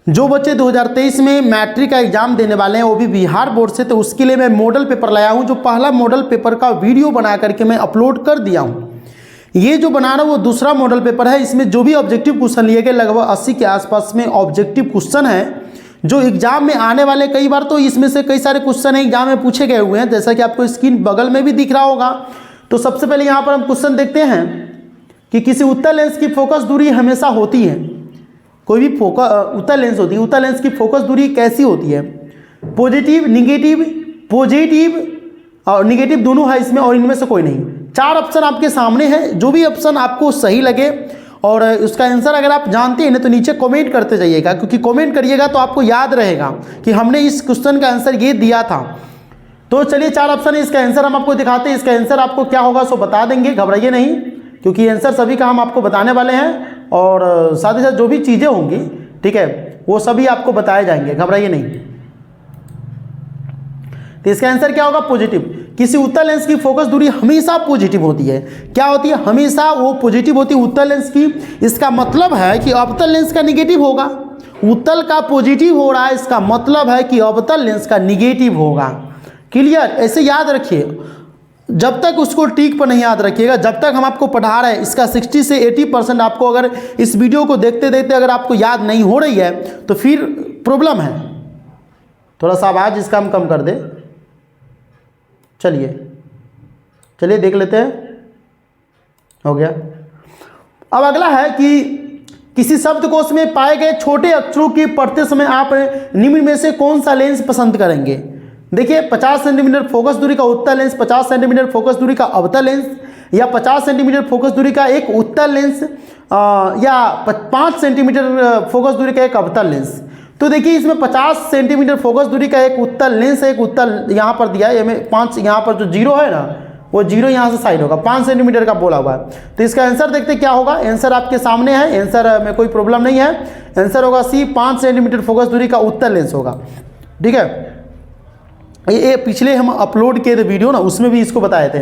जो बच्चे 2023 में मैट्रिक का एग्जाम देने वाले हैं वो भी बिहार बोर्ड से, तो उसके लिए मैं मॉडल पेपर लाया हूं, जो पहला मॉडल पेपर का वीडियो बना करके मैं अपलोड कर दिया हूं। ये जो बना रहा हूं वो दूसरा मॉडल पेपर है। इसमें जो भी ऑब्जेक्टिव क्वेश्चन लिए गए लगभग 80 के आसपास में ऑब्जेक्टिव क्वेश्चन है जो एग्जाम में आने वाले। कई बार तो इसमें से कई सारे क्वेश्चन एग्जाम में पूछे गए हुए हैं, जैसा कि आपको स्क्रीन बगल में भी दिख रहा होगा। तो सबसे पहले यहाँ पर हम क्वेश्चन देखते हैं कि किसी उत्तल लेंस की फोकस दूरी हमेशा होती है। कोई भी उत्तल लेंस होती है, उत्तल लेंस की फोकस दूरी कैसी होती है? पॉजिटिव, निगेटिव, पॉजिटिव और निगेटिव दोनों है इसमें, और इनमें से कोई नहीं। 4 ऑप्शन आपके सामने हैं, जो भी ऑप्शन आपको सही लगे और उसका आंसर अगर आप जानते हैं ना तो नीचे कमेंट करते जाइएगा, क्योंकि कमेंट करिएगा तो आपको याद रहेगा कि हमने इस क्वेश्चन का आंसर ये दिया था। तो चलिए 4 ऑप्शन है, इसका आंसर हम आपको दिखाते हैं। इसका आंसर आपको क्या होगा सो बता देंगे, घबराइए नहीं, क्योंकि आंसर सभी का हम आपको बताने वाले हैं और साथ ही साथ जो भी चीज़ें होंगी, ठीक है, वो सभी आपको बताए जाएंगे, घबराइए नहीं। तो इसका आंसर क्या होगा? पॉजिटिव। किसी उत्तल लेंस की फोकस दूरी हमेशा पॉजिटिव होती है। क्या होती है? हमेशा वो पॉजिटिव होती है उत्तल लेंस की। इसका मतलब है कि अवतल लेंस का निगेटिव होगा। उत्तल का पॉजिटिव हो रहा है, इसका मतलब है कि अवतल लेंस का निगेटिव होगा। क्लियर? ऐसे याद रखिए, जब तक उसको टिक पर नहीं याद रखिएगा, जब तक हम आपको पढ़ा रहे हैं इसका 60 से 80% आपको अगर इस वीडियो को देखते देखते अगर आपको याद नहीं हो रही है तो फिर प्रॉब्लम है। थोड़ा सा आवाज़ इसका हम कम कर दे। चलिए देख लेते हैं, हो गया। अब अगला है कि किसी शब्दकोश में पाए गए छोटे अक्षरों की पढ़ते समय आप निम्न में से कौन सा लेंस पसंद करेंगे? देखिए 50 सेंटीमीटर फोकस दूरी का उत्तल लेंस, 50 सेंटीमीटर फोकस दूरी का अवतल लेंस, या 50 सेंटीमीटर फोकस दूरी का एक उत्तल लेंस, या 5 सेंटीमीटर फोकस दूरी का एक अवतल लेंस। तो देखिए इसमें 50 सेंटीमीटर फोकस दूरी का एक उत्तल लेंस है, एक उत्तल यहाँ पर दिया है, में 5 यहाँ पर जो जीरो है ना वो जीरो यहाँ से साइड होगा, 5 सेंटीमीटर का बोला हुआ है। तो इसका आंसर देखते क्या होगा। आंसर आपके सामने है, आंसर में कोई प्रॉब्लम नहीं है। आंसर होगा सी, 5 सेंटीमीटर फोकस दूरी का उत्तल लेंस होगा। ठीक है, ये पिछले हम अपलोड किए थे वीडियो ना, उसमें भी इसको बताए थे।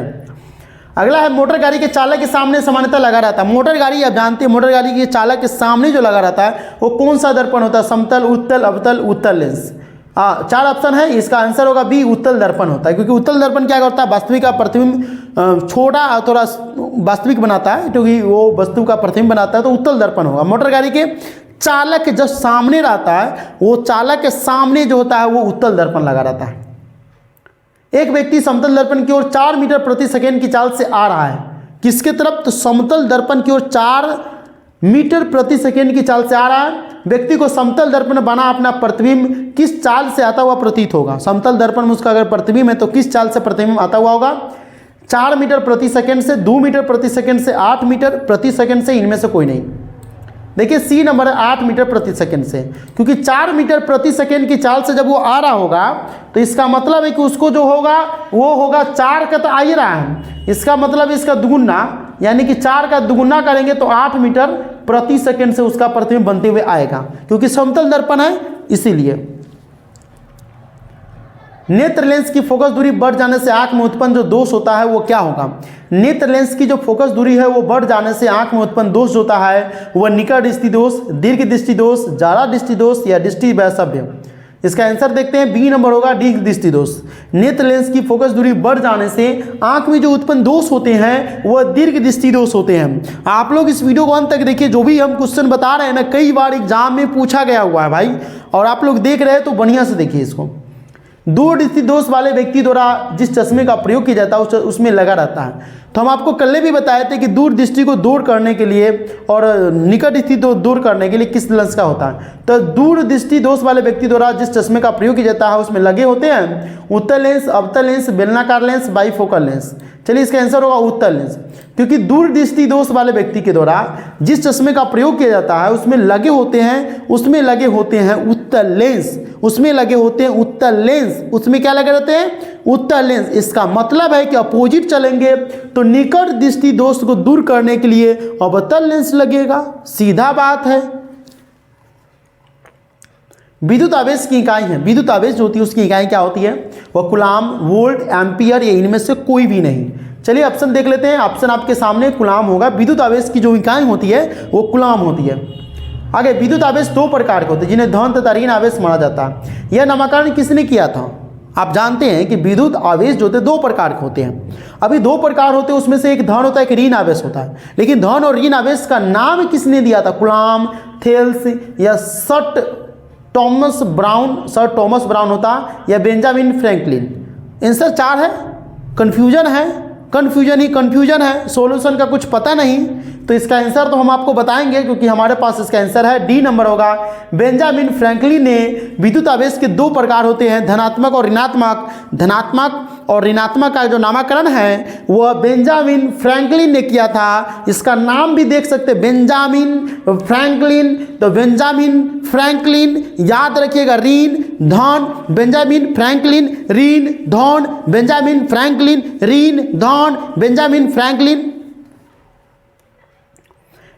अगला है मोटर गाड़ी के चालक के सामने सामान्यतः लगा रहता है। मोटर गाड़ी आप जानते हैं, मोटर गाड़ी के चालक के सामने जो लगा रहता है वो कौन सा दर्पण होता है? समतल, उत्तल, अवतल, उत्तल लेंस। 4 ऑप्शन है, इसका आंसर होगा बी, उत्तल दर्पण होता है। क्योंकि उत्तल दर्पण क्या करता है? वास्तविक का प्रतिबिंब छोटा थोड़ा वास्तविक बनाता है, क्योंकि वो वस्तु का प्रतिबिंब बनाता है, तो उत्तल दर्पण होगा। मोटर गाड़ी के चालक के जो सामने रहता है वो चालक के सामने जो होता है वो उत्तल दर्पण लगा रहता है। एक व्यक्ति समतल दर्पण की ओर 4 मीटर प्रति सेकेंड की चाल से आ रहा है। किसके तरफ? तो समतल दर्पण की ओर 4 मीटर प्रति सेकेंड की चाल से आ रहा है। व्यक्ति को समतल दर्पण बना अपना प्रतिबिंब किस चाल से आता हुआ प्रतीत होगा? समतल दर्पण में उसका अगर प्रतिबिंब है तो किस चाल से प्रतिबिंब आता हुआ होगा? 4 मीटर प्रति सेकेंड से, 2 मीटर प्रति सेकेंड से, 8 मीटर प्रति सेकेंड से, इनमें से कोई नहीं। देखिए सी नंबर है 8 मीटर प्रति सेकेंड से, क्योंकि 4 मीटर प्रति सेकेंड की चाल से जब वो आ रहा होगा तो इसका मतलब है कि उसको जो होगा वो होगा 4 का तो आ ही रहा है, इसका मतलब इसका दुगुना, यानी कि 4 का दुगुना करेंगे तो 8 मीटर प्रति सेकेंड से उसका प्रतिबिंब बनते हुए आएगा, क्योंकि समतल दर्पण है इसीलिए। नेत्र लेंस की फोकस दूरी बढ़ जाने से आंख में उत्पन्न जो दोष होता है वो क्या होगा? नेत्र लेंस की जो फोकस दूरी है वो बढ़ जाने से आंख में उत्पन्न दोष होता है वह निकट दृष्टि दोष, दीर्घ दृष्टि दोष, जारा दृष्टि दोष या दृष्टि वैषम्य। इसका आंसर देखते हैं, बी नंबर होगा दीर्घ दृष्टि दोष। नेत्र लेंस की फोकस दूरी बढ़ जाने से आंख में जो उत्पन्न दोष होते हैं वह दीर्घ दृष्टि दोष होते हैं। आप लोग इस वीडियो को अंत तक देखिए, जो भी हम क्वेश्चन बता रहे हैं ना कई बार एग्जाम में पूछा गया हुआ है भाई, और आप लोग देख रहे हैं तो बढ़िया से देखिए इसको। दूर दृष्टि दोष वाले व्यक्ति द्वारा जिस चश्मे का प्रयोग किया जाता है उसमें लगा रहता है। तो हम आपको कल भी बताए थे कि दूर दृष्टि को दूर करने के लिए और निकट दृष्टि को दूर करने के लिए किस लेंस का होता है? तो दूर दृष्टि दोष वाले व्यक्ति द्वारा जिस चश्मे का प्रयोग किया जाता है उसमें लगे होते हैं उत्तल लेंस, अवतल लेंस, बेलनाकार लेंस, बाईफोकल लेंस। चलिए इसका आंसर होगा उत्तल लेंस, क्योंकि दूर दृष्टि दोष वाले व्यक्ति के द्वारा जिस चश्मे का प्रयोग किया जाता है उसमें लगे होते हैं उत्तल लेंस, उसमें लगे होते हैं उत्तल लेंस, उसमें क्या लगे रहते हैं? उत्तल लेंस। इसका मतलब है कि अपोजिट चलेंगे तो निकट दृष्टि दोष को दूर करने के लिए अवतल लेंस लगेगा, सीधा बात है। विद्युत आवेश की इकाई है, विद्युत आवेश जो होती है उसकी इकाई क्या होती है? वह कूलाम, वोल्ट, एम्पियर या इनमें से कोई भी नहीं। चलिए ऑप्शन देख लेते हैं। ऑप्शन आपके सामने कूलाम होगा। विद्युत आवेश की जो इकाई होती है वो कूलाम होती है। आगे विद्युत आवेश दो प्रकार के होते हैं जिन्हें धन तथा ऋण आवेश माना जाता है। यह नामकरण किसने किया था? आप जानते हैं कि विद्युत आवेश जो होते हैं दो प्रकार के होते हैं। अभी दो प्रकार होते हैं, उसमें से एक धन होता है, एक ऋण आवेश होता है। लेकिन धन और ऋण आवेश का नाम किसने दिया था? कूलॉम, थेल्स या सर टॉमस ब्राउन होता या बेंजामिन फ्रैंकलिन। आंसर 4 है। कन्फ्यूजन है, कन्फ्यूजन है, सॉल्यूशन का कुछ पता नहीं, तो इसका आंसर तो हम आपको बताएंगे क्योंकि हमारे पास इसका आंसर है डी नंबर होगा। बेंजामिन फ्रैंकलिन ने विद्युत आवेश के दो प्रकार होते हैं, धनात्मक और ऋणात्मक। धनात्मक और ऋणात्मक का जो नामकरण है वह बेंजामिन फ्रैंकलिन ने किया था। इसका नाम भी देख सकते हैं, बेंजामिन फ्रैंकलिन। तो बेंजामिन फ्रैंकलिन याद रखिएगा, ऋण धन, बेंजामिन फ्रैंकलिन ऋण धन, बेंजामिन फ्रैंकलिन ऋण धन, बेंजामिन फ्रैंकलिन।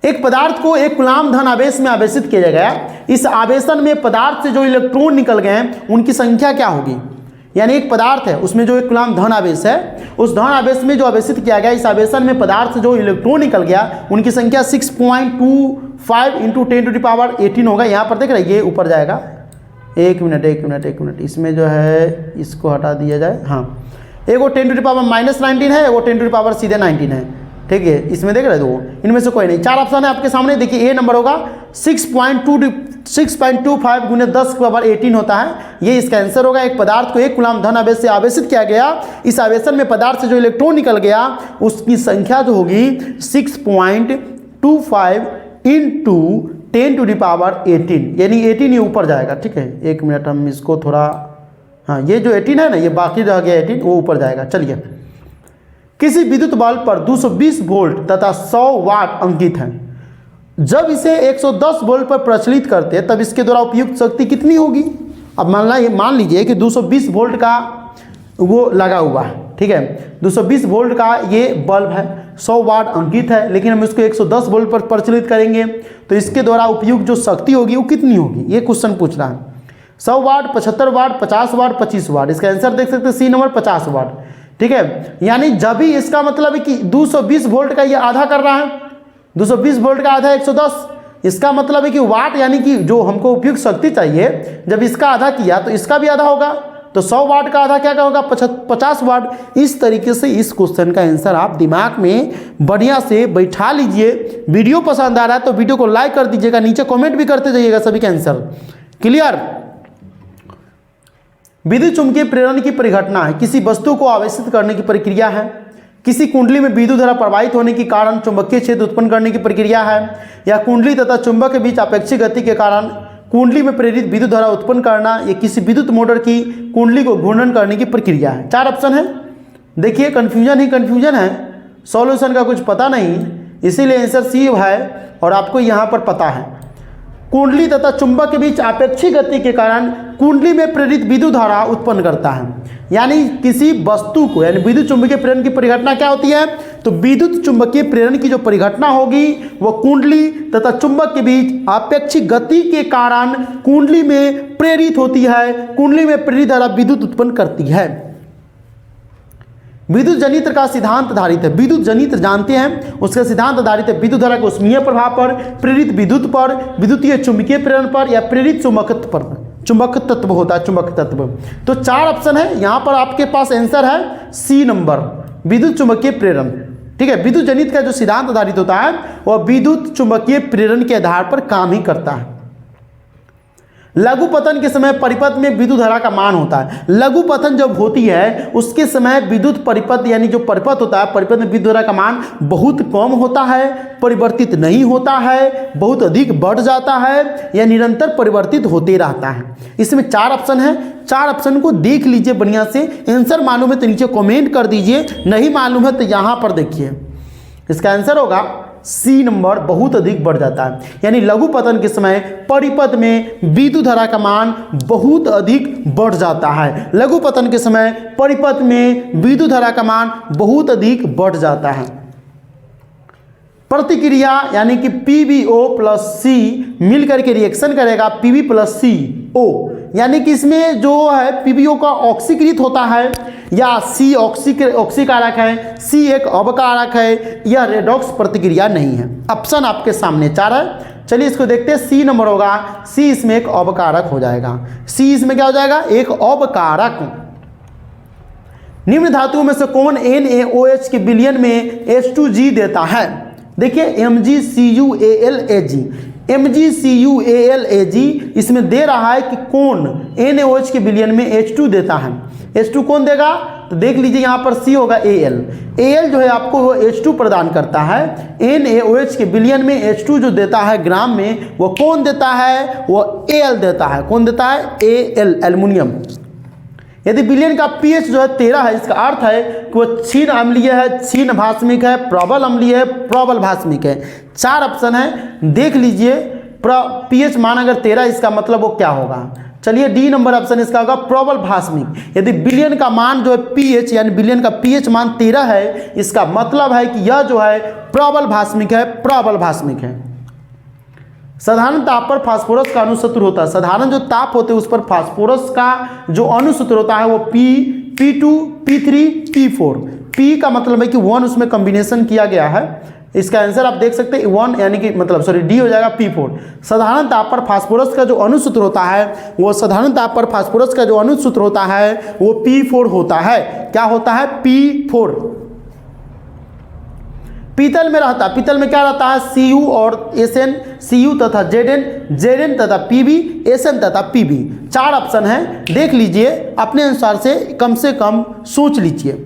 एक पदार्थ को एक कूलॉम धन आवेश में आवेशित किया गया। इस आवेशन में पदार्थ से जो इलेक्ट्रॉन निकल गए उनकी संख्या क्या होगी? यानी एक पदार्थ है उसमें जो एक कूलॉम धन आवेश है, उस धन आवेश में जो आवेशित किया गया, इस आवेशन में पदार्थ से जो इलेक्ट्रॉन निकल गया उनकी संख्या 6.25 इंटू 10⁻18 होगा। यहाँ पर देख रहे हैं, ये ऊपर जाएगा। एक मिनट, इसमें जो है इसको हटा दिया जाए। हाँ, एगो 10⁻−19 है, एगो 10 सीधे 19 है। ठीक है, इसमें देख रहे हो, इनमें से कोई नहीं। 4 ऑप्शन है आपके सामने। देखिए, ए नंबर होगा 6.25 गुने 10⁻18 होता है, ये इसका आंसर होगा। एक पदार्थ को एक कूलॉम धन आवेश से आवेशित किया गया, इस आवेशन में पदार्थ से जो इलेक्ट्रॉन निकल गया उसकी संख्या जो होगी 6.25 इंटू 10⁻18, यानी 18 ये ऊपर जाएगा। ठीक है, एक मिनट, हम इसको थोड़ा, हाँ, ये जो 18 है ना, ये बाकी रह गया 18, वो ऊपर जाएगा। चलिए, किसी विद्युत बल्ब पर 220 वोल्ट तथा 100 वाट अंकित है। जब इसे 110 वोल्ट पर प्रचलित करते हैं तब इसके द्वारा उपयुक्त शक्ति कितनी होगी? अब मान लीजिए कि 220 वोल्ट का वो लगा हुआ है। ठीक है, 220 वोल्ट का ये बल्ब है, 100 वाट अंकित है, लेकिन हम इसको 110 वोल्ट पर प्रचलित करेंगे तो इसके द्वारा उपयुक्त जो शक्ति होगी वो कितनी होगी? ये क्वेश्चन पूछ रहा है। 100 वाट, 75 वाट, 50 वाट, 25 वाट। इसका आंसर देख सकते हैं, सी नंबर 50 वाट। ठीक है, यानी जब भी इसका मतलब है कि 220 वोल्ट का ये आधा कर रहा है, 220 वोल्ट का आधा 110, इसका मतलब है कि वाट यानी कि जो हमको उपयुक्त शक्ति चाहिए, जब इसका आधा किया तो इसका भी आधा होगा, तो 100 वाट का आधा क्या होगा? 50 वाट। इस तरीके से इस क्वेश्चन का आंसर आप दिमाग में बढ़िया से बैठा लीजिए। वीडियो पसंद आ रहा है तो वीडियो को लाइक कर दीजिएगा, नीचे कमेंट भी करते जाइएगा सभी का आंसर। क्लियर? विद्युत चुंबकीय प्रेरण की परिघटना है, किसी वस्तु को आवेशित करने की प्रक्रिया है। किसी कुंडली में विद्युत धारा प्रवाहित होने के कारण चुंबकीय क्षेत्र उत्पन्न करने की प्रक्रिया है, या कुंडली तथा चुंबक के बीच अपेक्षित गति के कारण कुंडली में प्रेरित विद्युत धारा उत्पन्न करना, या किसी विद्युत मोटर की कुंडली को घूर्णन करने की प्रक्रिया है। 4 ऑप्शन है। देखिए, कन्फ्यूजन ही कन्फ्यूजन है, सॉल्यूशन का कुछ पता नहीं, इसीलिए आंसर सी है और आपको यहाँ पर पता है। कुंडली तथा चुंबक के बीच अपेक्षित गति के कारण कुंडली में प्रेरित विद्युत धारा उत्पन्न करता है। यानी किसी वस्तु को, यानी विद्युत चुंबकीय प्रेरण की परिघटना क्या होती है? तो विद्युत चुंबकीय प्रेरण की जो परिघटना होगी वो कुंडली तथा चुंबक के बीच अपेक्षित गति के कारण कुंडली में प्रेरित होती है, कुंडली में प्रेरित धारा विद्युत उत्पन्न करती है। विद्युत जनित्र का सिद्धांत आधारित है। विद्युत जनित्र जानते हैं, उसका सिद्धांत आधारित है विद्युत धारा के ऊष्मीय प्रभाव पर, प्रेरित विद्युत पर, विद्युतीय चुंबकीय प्रेरण पर, या प्रेरित चुंबकत्व पर। चुंबक तत्व होता है, चुंबक तत्व। तो 4 ऑप्शन है, यहाँ पर आपके पास आंसर है सी नंबर, विद्युत चुंबकीय प्रेरण। ठीक है, विद्युत जनित्र का जो सिद्धांत आधारित होता है वह विद्युत चुंबकीय प्रेरण के आधार पर काम ही करता है। लघु पतन के समय परिपथ में विद्युत धारा का मान होता है। लघु पतन जब होती है उसके समय विद्युत परिपथ यानी जो परिपथ होता है, परिपथ में विद्युत धारा का मान बहुत कम होता है, परिवर्तित नहीं होता है, बहुत अधिक बढ़ जाता है, या निरंतर परिवर्तित होते रहता है। इसमें 4 ऑप्शन है, 4 ऑप्शन को देख लीजिए बढ़िया से। आंसर मालूम है तो नीचे कमेंट कर दीजिए, नहीं मालूम है तो यहाँ पर देखिए। इसका आंसर होगा सी नंबर, बहुत अधिक बढ़ जाता है। यानी लघु पतन के समय परिपथ में विद्युत धारा का मान बहुत अधिक बढ़ जाता है। लघु पतन के समय परिपथ में विद्युत धारा का मान बहुत अधिक बढ़ जाता है। प्रतिक्रिया यानी कि PbO प्लस C मिलकर के रिएक्शन करेगा Pb प्लस CO, यानी कि इसमें जो है PbO का ऑक्सीकृत होता है, या C ऑक्सीकारक है, C एक अवकारक है, यह रेडॉक्स प्रतिक्रिया नहीं है। ऑप्शन आपके सामने 4 है, चलिए इसको देखते हैं, सी नंबर होगा, सी इसमें एक अवकारक हो जाएगा। सी इसमें क्या हो जाएगा, एक अवकारक। निम्न धातुओं में से कौन NaOH के विलयन में H2G देता है? देखिए MgCuAlAg, MgCuAlAg इसमें दे रहा है कि कौन NaOH के विलयन में H2 देता है। H2 कौन देगा? तो देख लीजिए यहाँ पर C होगा Al, Al जो है आपको वो H2 प्रदान करता है। NaOH के विलयन में H2 जो देता है ग्राम में, वो कौन देता है? वो Al देता है। कौन देता है? Al, aluminium. यदि विलयन का pH जो है 13 है, इसका अर्थ है कि वो क्षीण अम्लीय है, क्षीण भास्मिक है, प्रबल अम्लीय है, प्रबल भास्मिक है। 4 ऑप्शन है, देख लीजिए। pH मान अगर 13, इसका मतलब वो क्या होगा? चलिए डी नंबर ऑप्शन इसका होगा प्रबल भास्मिक। यदि विलयन का मान जो है pH यानी विलयन का pH मान 13 है, इसका मतलब है कि यह जो है प्रबल भास्मिक है, प्रबल भास्मिक है। साधारण ताप पर फास्फोरस का अणुसूत्र होता है। साधारण जो ताप होते हैं उस पर फास्फोरस का जो अणुसूत्र होता है वो P2, P3, P4। P का मतलब है कि 1 उसमें कॉम्बिनेशन किया गया है। इसका आंसर आप देख सकते हैं 1 यानी कि मतलब सॉरी डी हो जाएगा P4। साधारण ताप पर फास्फोरस का जो अणुसूत्र होता है वो साधारण ताप पर फास्फोरस का जो अणुसूत्र होता है वो P4 होता है। क्या होता है? P4। पीतल में रहता, पीतल में क्या रहता है? Cu और Sn, Cu तथा Zn, Zn तथा Pb, Sn तथा Pb। 4 ऑप्शन है, देख लीजिए अपने अनुसार से कम सोच लीजिए।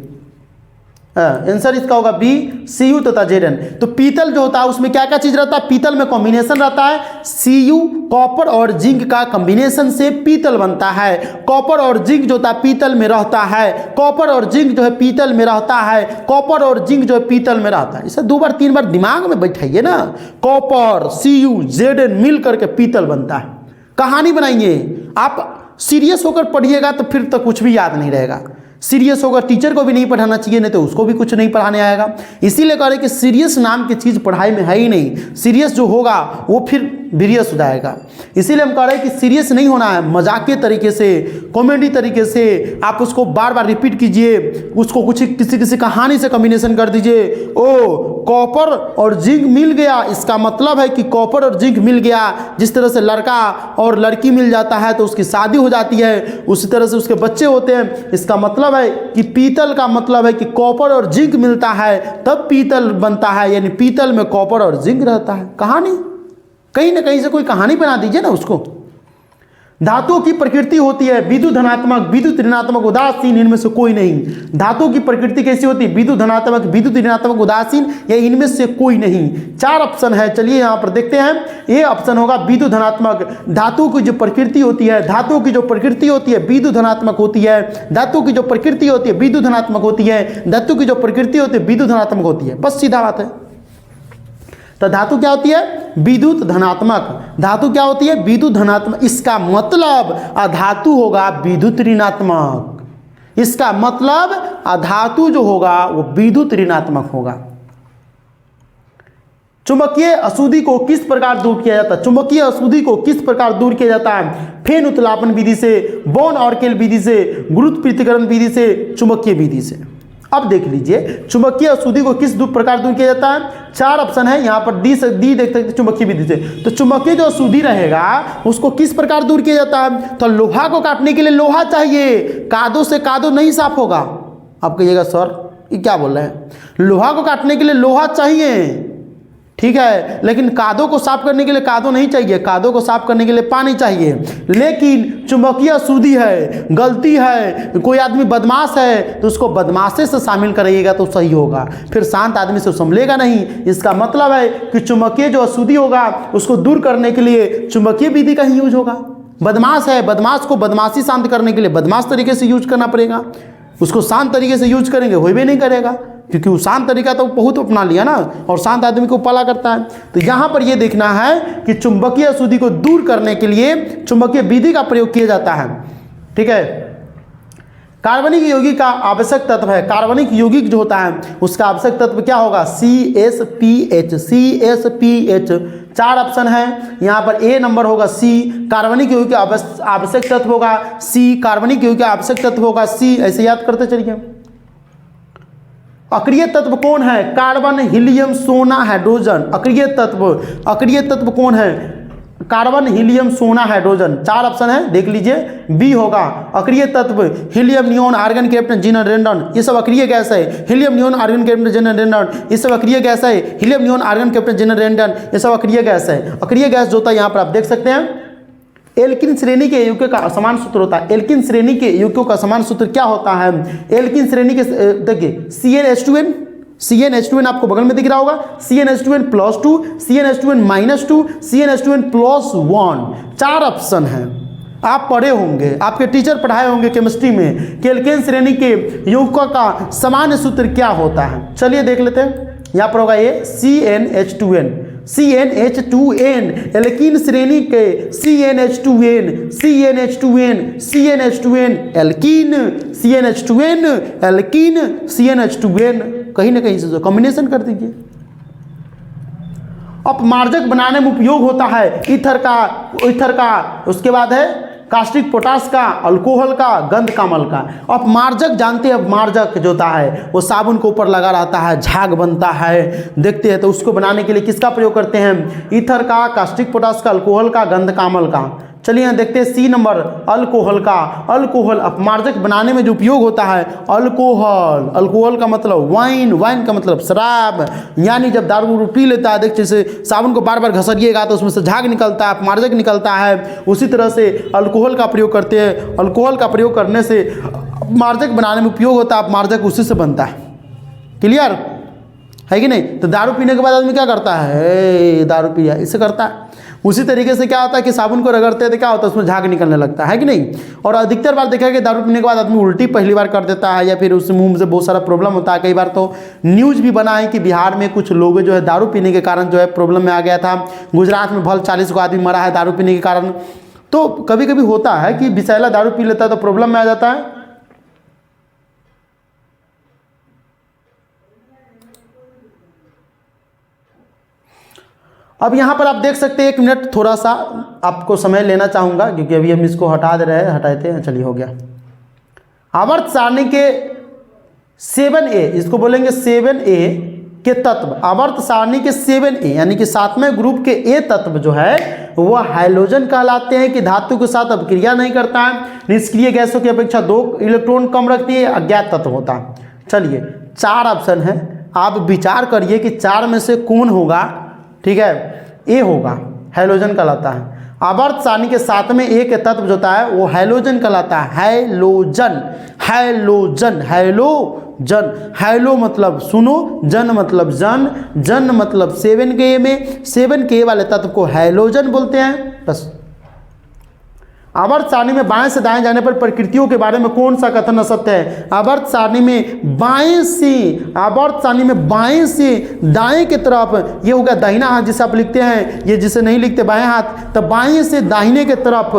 आंसर इसका होगा बी, Cu तथा Zn। तो पीतल जो होता है उसमें क्या क्या चीज रहता है? पीतल में कॉम्बिनेशन रहता है Cu, कॉपर और जिंक का कॉम्बिनेशन से पीतल बनता है। कॉपर और जिंक जो होता है पीतल में रहता है। कॉपर और जिंक जो है पीतल में रहता है। कॉपर और जिंक जो है पीतल में रहता है। इसे 2 बार 3 बार दिमाग में बैठाइए ना। कॉपर, Cu, Zn मिल करके पीतल बनता है। कहानी बनाइए। आप सीरियस होकर पढ़िएगा तो फिर तो कुछ भी याद नहीं रहेगा। सीरियस होगा, टीचर को भी नहीं पढ़ाना चाहिए, नहीं तो उसको भी कुछ नहीं पढ़ाने आएगा। इसीलिए कह रहे कि सीरियस नाम की चीज़ पढ़ाई में है ही नहीं। सीरियस जो होगा वो फिर बीरियस हो जाएगा। इसीलिए हम कह रहे हैं कि सीरियस नहीं होना है, मजाके तरीके से, कॉमेडी तरीके से आप उसको बार बार रिपीट कीजिए। उसको कुछ किसी कहानी से कॉम्बिनेशन कर दीजिए। ओ कॉपर और जिंक मिल गया, इसका मतलब है कि कॉपर और जिंक मिल गया। जिस तरह से लड़का और लड़की मिल जाता है तो उसकी शादी हो जाती है, उसी तरह से उसके बच्चे होते हैं। इसका मतलब है कि पीतल का मतलब है कि कॉपर और जिंक मिलता है तब पीतल बनता है, यानी पीतल में कॉपर और जिंक रहता है। कहानी कहीं ना कहीं से कोई कहानी बना दीजिए ना उसको। धातुओं की प्रकृति होती है विद्युत धनात्मक, विद्युत ऋणात्मक, उदासीन, इनमें से कोई नहीं। धातुओं की प्रकृति कैसी होती है? विद्युत धनात्मक, विद्युत ऋणात्मक, उदासीन, या इनमें से कोई नहीं। 4 ऑप्शन है, चलिए यहाँ पर देखते हैं। ये ऑप्शन होगा विद्युत धनात्मक। धातु की जो प्रकृति होती है, धातु की जो प्रकृति होती है विद्युत धनात्मक होती है। धातु की जो प्रकृति होती है विद्युत धनात्मक होती है। धातु की जो प्रकृति होती है विद्युत धनात्मक होती है। बस सीधा बात है। तो धातु क्या होती है? विद्युत धनात्मक। धातु क्या होती है? विद्युत धनात्मक। इसका मतलब अधातु होगा विद्युत ऋणात्मक। इसका मतलब अधातु जो होगा वो विद्युत ऋणात्मक होगा। चुंबकीय अशुद्धि को किस प्रकार दूर किया जाता है? चुंबकीय अशुद्धि को किस प्रकार दूर किया जाता है? फेन उत्तलापन विधि से, बॉन ऑर्केल विधि से, गुरुत्व पृथक्करण विधि से, चुंबकीय विधि से। अब देख लीजिए चुंबकीय अशुद्धि को किस प्रकार दूर किया जाता है? 4 ऑप्शन है यहाँ पर। डी देख सकते हैं चुंबकीय विधि से। तो चुंबकीय जो अशुद्धि रहेगा उसको किस प्रकार दूर किया जाता है? तो लोहा को काटने के लिए लोहा चाहिए, कादो से कादो नहीं साफ होगा। आप कहिएगा सर ये क्या बोल रहे हैं? लोहा को काटने के लिए लोहा चाहिए, ठीक है, लेकिन कादो को साफ करने के लिए कादो नहीं चाहिए। कादो को साफ करने के लिए पानी चाहिए। लेकिन चुंबकीय अशुद्धि है, गलती है, कोई आदमी बदमाश है तो उसको बदमाशी से शामिल करिएगा तो सही होगा। फिर शांत आदमी से संभलेगा नहीं। इसका मतलब है कि चुंबकीय जो अशुद्धि होगा उसको दूर करने के लिए चुंबकीय विधि का ही यूज होगा। बदमाश है, बदमाश को बदमाशी शांत करने के लिए बदमाश तरीके से यूज करना पड़ेगा। उसको शांत तरीके से यूज करेंगे हो भी नहीं करेगा, क्योंकि वो शांत तरीका तो बहुत अपना लिया ना, और शांत आदमी को पाला करता है। तो यहाँ पर ये देखना है कि चुंबकीय अशुद्धि को दूर करने के लिए चुंबकीय विधि का प्रयोग किया जाता है, ठीक है। कार्बनिक यौगिक का आवश्यक तत्व है, कार्बनिक यौगिक जो होता है उसका आवश्यक तत्व क्या होगा? CSPH, CSPH। 4 ऑप्शन है यहाँ पर। ए नंबर होगा C, कार्बनिक यौगिक का आवश्यक तत्व होगा C, कार्बनिक यौगिक का आवश्यक तत्व होगा C। ऐसे याद करते चलिए। अक्रिय तत्व कौन है? कार्बन, हीलियम, सोना, हाइड्रोजन। अक्रिय तत्व कौन है? कार्बन, हीलियम, सोना, हाइड्रोजन। 4 ऑप्शन है, देख लीजिए। बी होगा अक्रिय तत्व हीलियम, नियोन, आर्गन, क्रिप्टन, जीनन, रेंडन, ये सब अक्रिय गैस है। हीलियम, नियोन, आर्गन, क्रिप्टन, जीनन, रेंडन, ये सब अक्रिय गैस है। हीलियम, नियोन, आर्गन, क्रिप्टन, जीनन, रेंडन, ये सब अक्रिय गैस है। अक्रिय गैस जो होता है यहाँ पर आप देख सकते हैं, एल्किन श्रेणी के यौगिकों का समान सूत्र होता है। एल्किन श्रेणी के यौगिकों का समान सूत्र क्या होता है? एल्किन श्रेणी के देखिए CnH2n आपको बगल में दिख रहा होगा, CnH2n +2, CnH2n -2, CnH2n +1। 4 ऑप्शन है। आप पढ़े होंगे, आपके टीचर पढ़ाए होंगे केमिस्ट्री में कि एल्केन श्रेणी के यौगिकों का सामान्य सूत्र क्या होता है। चलिए देख लेते हैं। यहाँ पर होगा ये CnH2n, एल्कीन श्रेणी के CnH2n, एल्कीन, कहीं ना कहीं से जो कॉम्बिनेशन कर दीजिए। अपमार्जक बनाने में उपयोग होता है ईथर का, उसके बाद है कास्टिक पोटास का, अल्कोहल का, गंध कामल का। अपमार्जक जानते हैं, अपमार्जक जो होता है वो साबुन के ऊपर लगा रहता है, झाग बनता है, देखते हैं। तो उसको बनाने के लिए किसका प्रयोग करते हैं? ईथर का, कास्टिक पोटास का, अल्कोहल का, गंध कामल का। चलिए यहाँ देखते हैं सी नंबर, अल्कोहल का। अल्कोहल अपमार्जक बनाने में जो उपयोग होता है, अल्कोहल का मतलब वाइन का मतलब शराब। यानी जब दारू पी लेता है, देख जैसे साबुन को बार बार घसरिएगा तो उसमें से झाग निकलता है, अपमार्जक निकलता है। उसी तरह से अल्कोहल का प्रयोग करते हैं। अल्कोहल का प्रयोग करने से अपमार्जक बनाने में उपयोग होता है, अपमार्जक उसी से बनता है। क्लियर है कि नहीं? तो दारू पीने के बाद आदमी क्या करता है? दारू पिया, इससे करता है। उसी तरीके से क्या होता है कि साबुन को रगड़ते हैं तो क्या होता है? उसमें झाग निकलने लगता है कि नहीं? और अधिकतर बार देखा है कि दारू पीने के बाद आदमी उल्टी पहली बार कर देता है, या फिर उससे मुंह से बहुत सारा प्रॉब्लम होता है। कई बार तो न्यूज़ भी बना है कि बिहार में कुछ लोग जो है दारू पीने के कारण जो है प्रॉब्लम में आ गया था। गुजरात में भल 40 को आदमी मरा है दारू पीने के कारण। तो कभी कभी होता है कि विषैला दारू पी लेता है तो प्रॉब्लम में आ जाता है। अब यहाँ पर आप देख सकते हैं, 1 मिनट थोड़ा सा आपको समय लेना चाहूँगा क्योंकि अभी हम इसको हटा दे रहे हैं, हटाते हैं। चलिए हो गया। आवर्त सारणी के 7A, इसको बोलेंगे 7A के तत्व। आवर्त सारणी के 7A यानी कि 7वें ग्रुप के A तत्व जो है वह हाइड्रोजन कहलाते हैं कि धातु के साथ अपक्रिया नहीं करता है, निष्क्रिय गैसों की अपेक्षा 2 इलेक्ट्रॉन कम रखती है, अज्ञात तत्व होता है। चलिए 4 ऑप्शन है, आप विचार करिए कि 4 में से कौन होगा। ठीक है, ए होगा, हैलोजन कहलाता है। आवर्त सारणी के 7वें ए के तत्व जो होता है वो हैलोजन कहलाता है। हैलो मतलब सुनो, जन मतलब जन मतलब 7K में 7K वाले तत्व को हैलोजन बोलते हैं। बस। आवर्त सारणी में बाएं से दाएं जाने पर प्रकृतियों के बारे में कौन सा कथन असत्य है? आवर्त सारणी में बाएं से दाएं की तरफ, ये हो गया दाहिना हाथ जिसे आप लिखते हैं, ये जिसे नहीं लिखते बाएं हाथ, तो बाएं से दाहिने की तरफ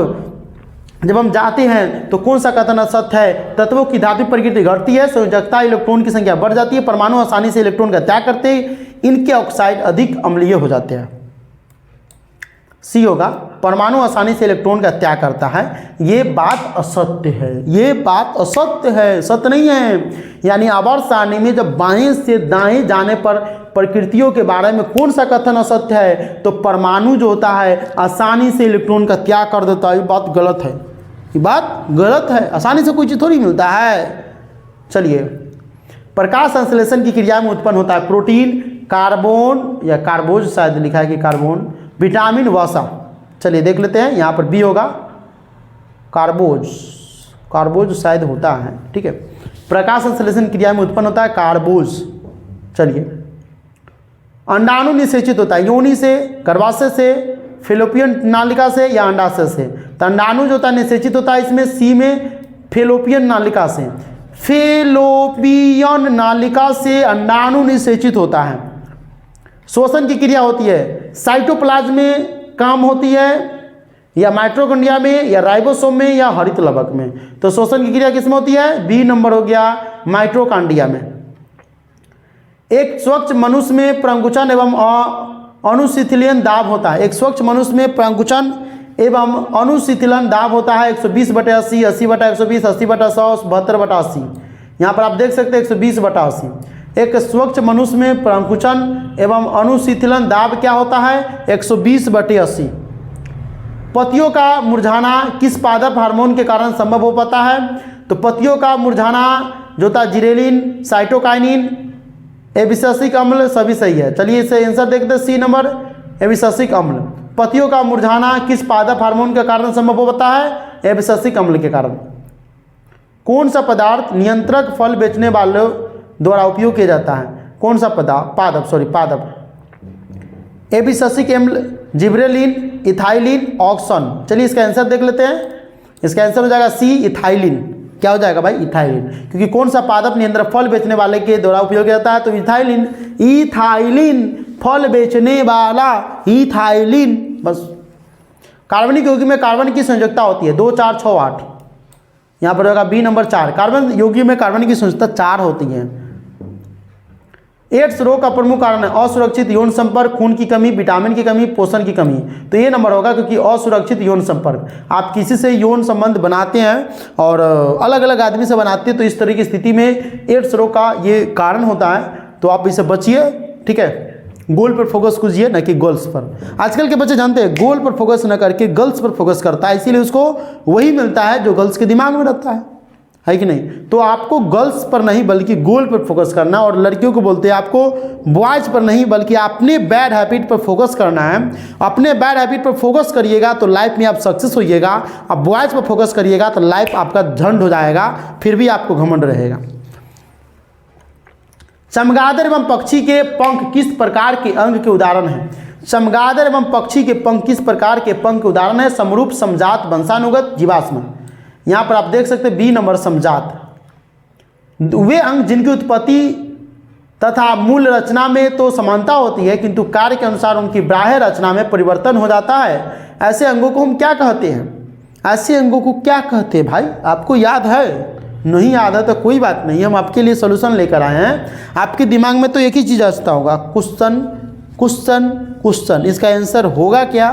जब हम जाते हैं तो कौन सा कथन असत्य है? तत्वों की धात्विक प्रकृति घटती है, संयोजकता इलेक्ट्रॉन की संख्या बढ़ जाती है, परमाणु आसानी से इलेक्ट्रॉन का त्याग करते हैं, इनके ऑक्साइड अधिक अम्लीय हो जाते हैं। सी होगा, परमाणु आसानी से इलेक्ट्रॉन का त्याग करता है। ये बात असत्य है, सत्य नहीं है। यानी आवर्त सारणी में जब बाएं से दाएं जाने पर प्रकृतियों के बारे में कौन सा कथन असत्य है? तो परमाणु जो होता है आसानी से इलेक्ट्रॉन का त्याग कर देता है। ये बात गलत है, आसानी से कोई चीज़ थोड़ी मिलता है। चलिए, प्रकाश संश्लेषण की क्रिया में उत्पन्न होता है प्रोटीन, कार्बन या कार्बोज, शायद लिखा है कि कार्बन, विटामिन, वसा। चलिए देख लेते हैं। यहाँ पर बी होगा कार्बोज शायद होता है। ठीक है, प्रकाश संश्लेषण क्रिया में उत्पन्न होता है कार्बोज। चलिए, अंडाणु निषेचित होता है योनि से, गर्भाशय से, फेलोपियन नालिका से या अंडाशय से। तो अंडाणु जो होता है निषेचित होता है इसमें सी में फेलोपियन नालिका से। फेलोपियन नालिका से अंडाणु निषेचित होता है। श्वसन की क्रिया होती है साइटोप्लाज्म में काम होती है, या माइटोकॉन्ड्रिया में, या राइबोसोम में, या हरित लवक में। तो श्वसन की क्रिया किसमें होती है? बी नंबर हो गया, माइटोकॉन्ड्रिया में। एक स्वच्छ मनुष्य में प्रंकुचन एवं अनुशिथिलन दाब होता है। एक स्वच्छ मनुष्य में प्रंकुचन एवं अनुशिथिलन दाब होता है 120/80, 80/120, 80/100, 72/80। यहाँ पर आप देख सकते हैं 120/80। एक स्वच्छ मनुष्य में प्रंकुचन एवं अनुशीतलन दाब क्या होता है? 120/80। पत्तियों का मुरझाना किस पादप हार्मोन के कारण संभव हो पाता है? तो पत्तियों का मुरझाना जो था जिरेलिन, साइटोकाइनिन, एबिससिक अम्ल, सभी सही है। चलिए इसे आंसर देखते हैं, सी नंबर एबिससिक अम्ल। पत्तियों का मुरझाना किस पादप हार्मोन के कारण संभव हो पाता है? एबिससिक अम्ल के कारण। कौन सा पदार्थ नियंत्रक फल बेचने वालों द्वारा उपयोग किया जाता है? कौन सा पादप? एबिससिक अम्ल, जिब्रेलिन, इथाइलिन, ऑक्सन। चलिए इसका आंसर देख लेते हैं। इसका आंसर हो जाएगा सी, इथाइलिन। क्या हो जाएगा भाई? इथाइलिन। क्योंकि कौन सा पादप नियंत्रक फल बेचने वाले के द्वारा उपयोग किया जाता है? तो इथाइलिन। फल बेचने वाला इथाइलिन। बस कार्बनिक यौगिक में कार्बन की संयोजकता होती है 2, 4, 6, 8। यहाँ पर होगा बी नंबर 4। कार्बन यौगिक में कार्बन की संयोजकता 4 होती है। एड्स रोग का प्रमुख कारण है असुरक्षित यौन संपर्क, खून की कमी, विटामिन की कमी, पोषण की कमी। तो ये नंबर होगा, क्योंकि असुरक्षित यौन संपर्क, आप किसी से यौन संबंध बनाते हैं और अलग अलग आदमी से बनाते हैं, तो इस तरह की स्थिति में एड्स रोग का ये कारण होता है। तो आप इससे बचिए, ठीक है। गोल पर फोकस कीजिए, न कि गर्ल्स पर। आजकल के बच्चे जानते हैं गोल पर फोकस न करके गर्ल्स पर फोकस करता है, इसीलिए उसको वही मिलता है जो गर्ल्स के दिमाग में रहता है कि नहीं? तो आपको गर्ल्स पर नहीं बल्कि गोल पर फोकस करना, और लड़कियों को बोलते हैं आपको बॉयज पर नहीं बल्कि अपने बैड हैबिट पर फोकस करना है। अपने बैड हैबिट पर फोकस करिएगा तो लाइफ में आप सक्सेस होइएगा। अब बॉयज पर फोकस करिएगा तो लाइफ आपका झंड हो जाएगा, फिर भी आपको घमंड रहेगा। चमगादड़ एवं पक्षी के पंख किस प्रकार के अंग के उदाहरण हैं? चमगादड़ एवं पक्षी के पंख किस प्रकार के पंख के उदाहरण है? समरूप, समजात, वंशानुगत, जीवाश्म। यहाँ पर आप देख सकते हैं बी नंबर समजात। वे अंग जिनकी उत्पत्ति तथा मूल रचना में तो समानता होती है, किंतु कार्य के अनुसार उनकी बाह्य रचना में परिवर्तन हो जाता है, ऐसे अंगों को हम क्या कहते हैं? ऐसे अंगों को क्या कहते हैं भाई? आपको याद है? नहीं याद है तो कोई बात नहीं, हम आपके लिए सोल्यूशन लेकर आए हैं। आपके दिमाग में तो एक ही चीज़ आस्ता होगा, क्वेश्चन क्वेश्चन क्वेश्चन। इसका आंसर होगा क्या?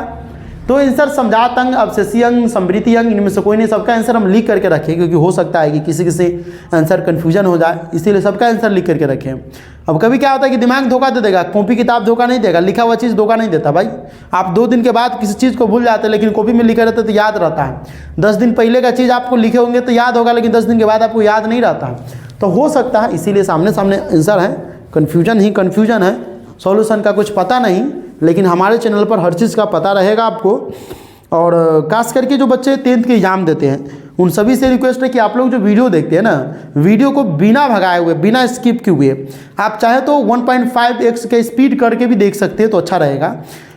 तो आंसर समजात अंग, अवशेषीय अंग, समृद्धि अंग, इनमें से कोई नहीं। सबका आंसर हम लिख करके रखें, क्योंकि हो सकता है कि किसी आंसर कन्फ्यूजन हो जाए, इसीलिए सबका आंसर लिख करके रखें। अब कभी क्या होता है कि दिमाग धोखा दे देगा, कॉपी किताब धोखा नहीं देगा, लिखा हुआ चीज़ धोखा नहीं देता भाई। आप 2 दिन के बाद किसी चीज़ को भूल जाते हैं, लेकिन कॉपी में लिखा रहता है तो याद रहता है। 10 दिन पहले का चीज़ आपको लिखे होंगे तो याद होगा, लेकिन 10 दिन के बाद आपको याद नहीं रहता। तो हो सकता है इसीलिए सामने सामने आंसर है, कन्फ्यूजन ही कन्फ्यूजन है, सॉल्यूशन का कुछ पता नहीं। लेकिन हमारे चैनल पर हर चीज़ का पता रहेगा आपको। और खास करके जो बच्चे 10th के एग्जाम देते हैं उन सभी से रिक्वेस्ट है कि आप लोग जो वीडियो देखते हैं ना, वीडियो को बिना भगाए हुए, बिना स्किप किए हुए, आप चाहे तो 1.5x के स्पीड करके भी देख सकते हैं तो अच्छा रहेगा।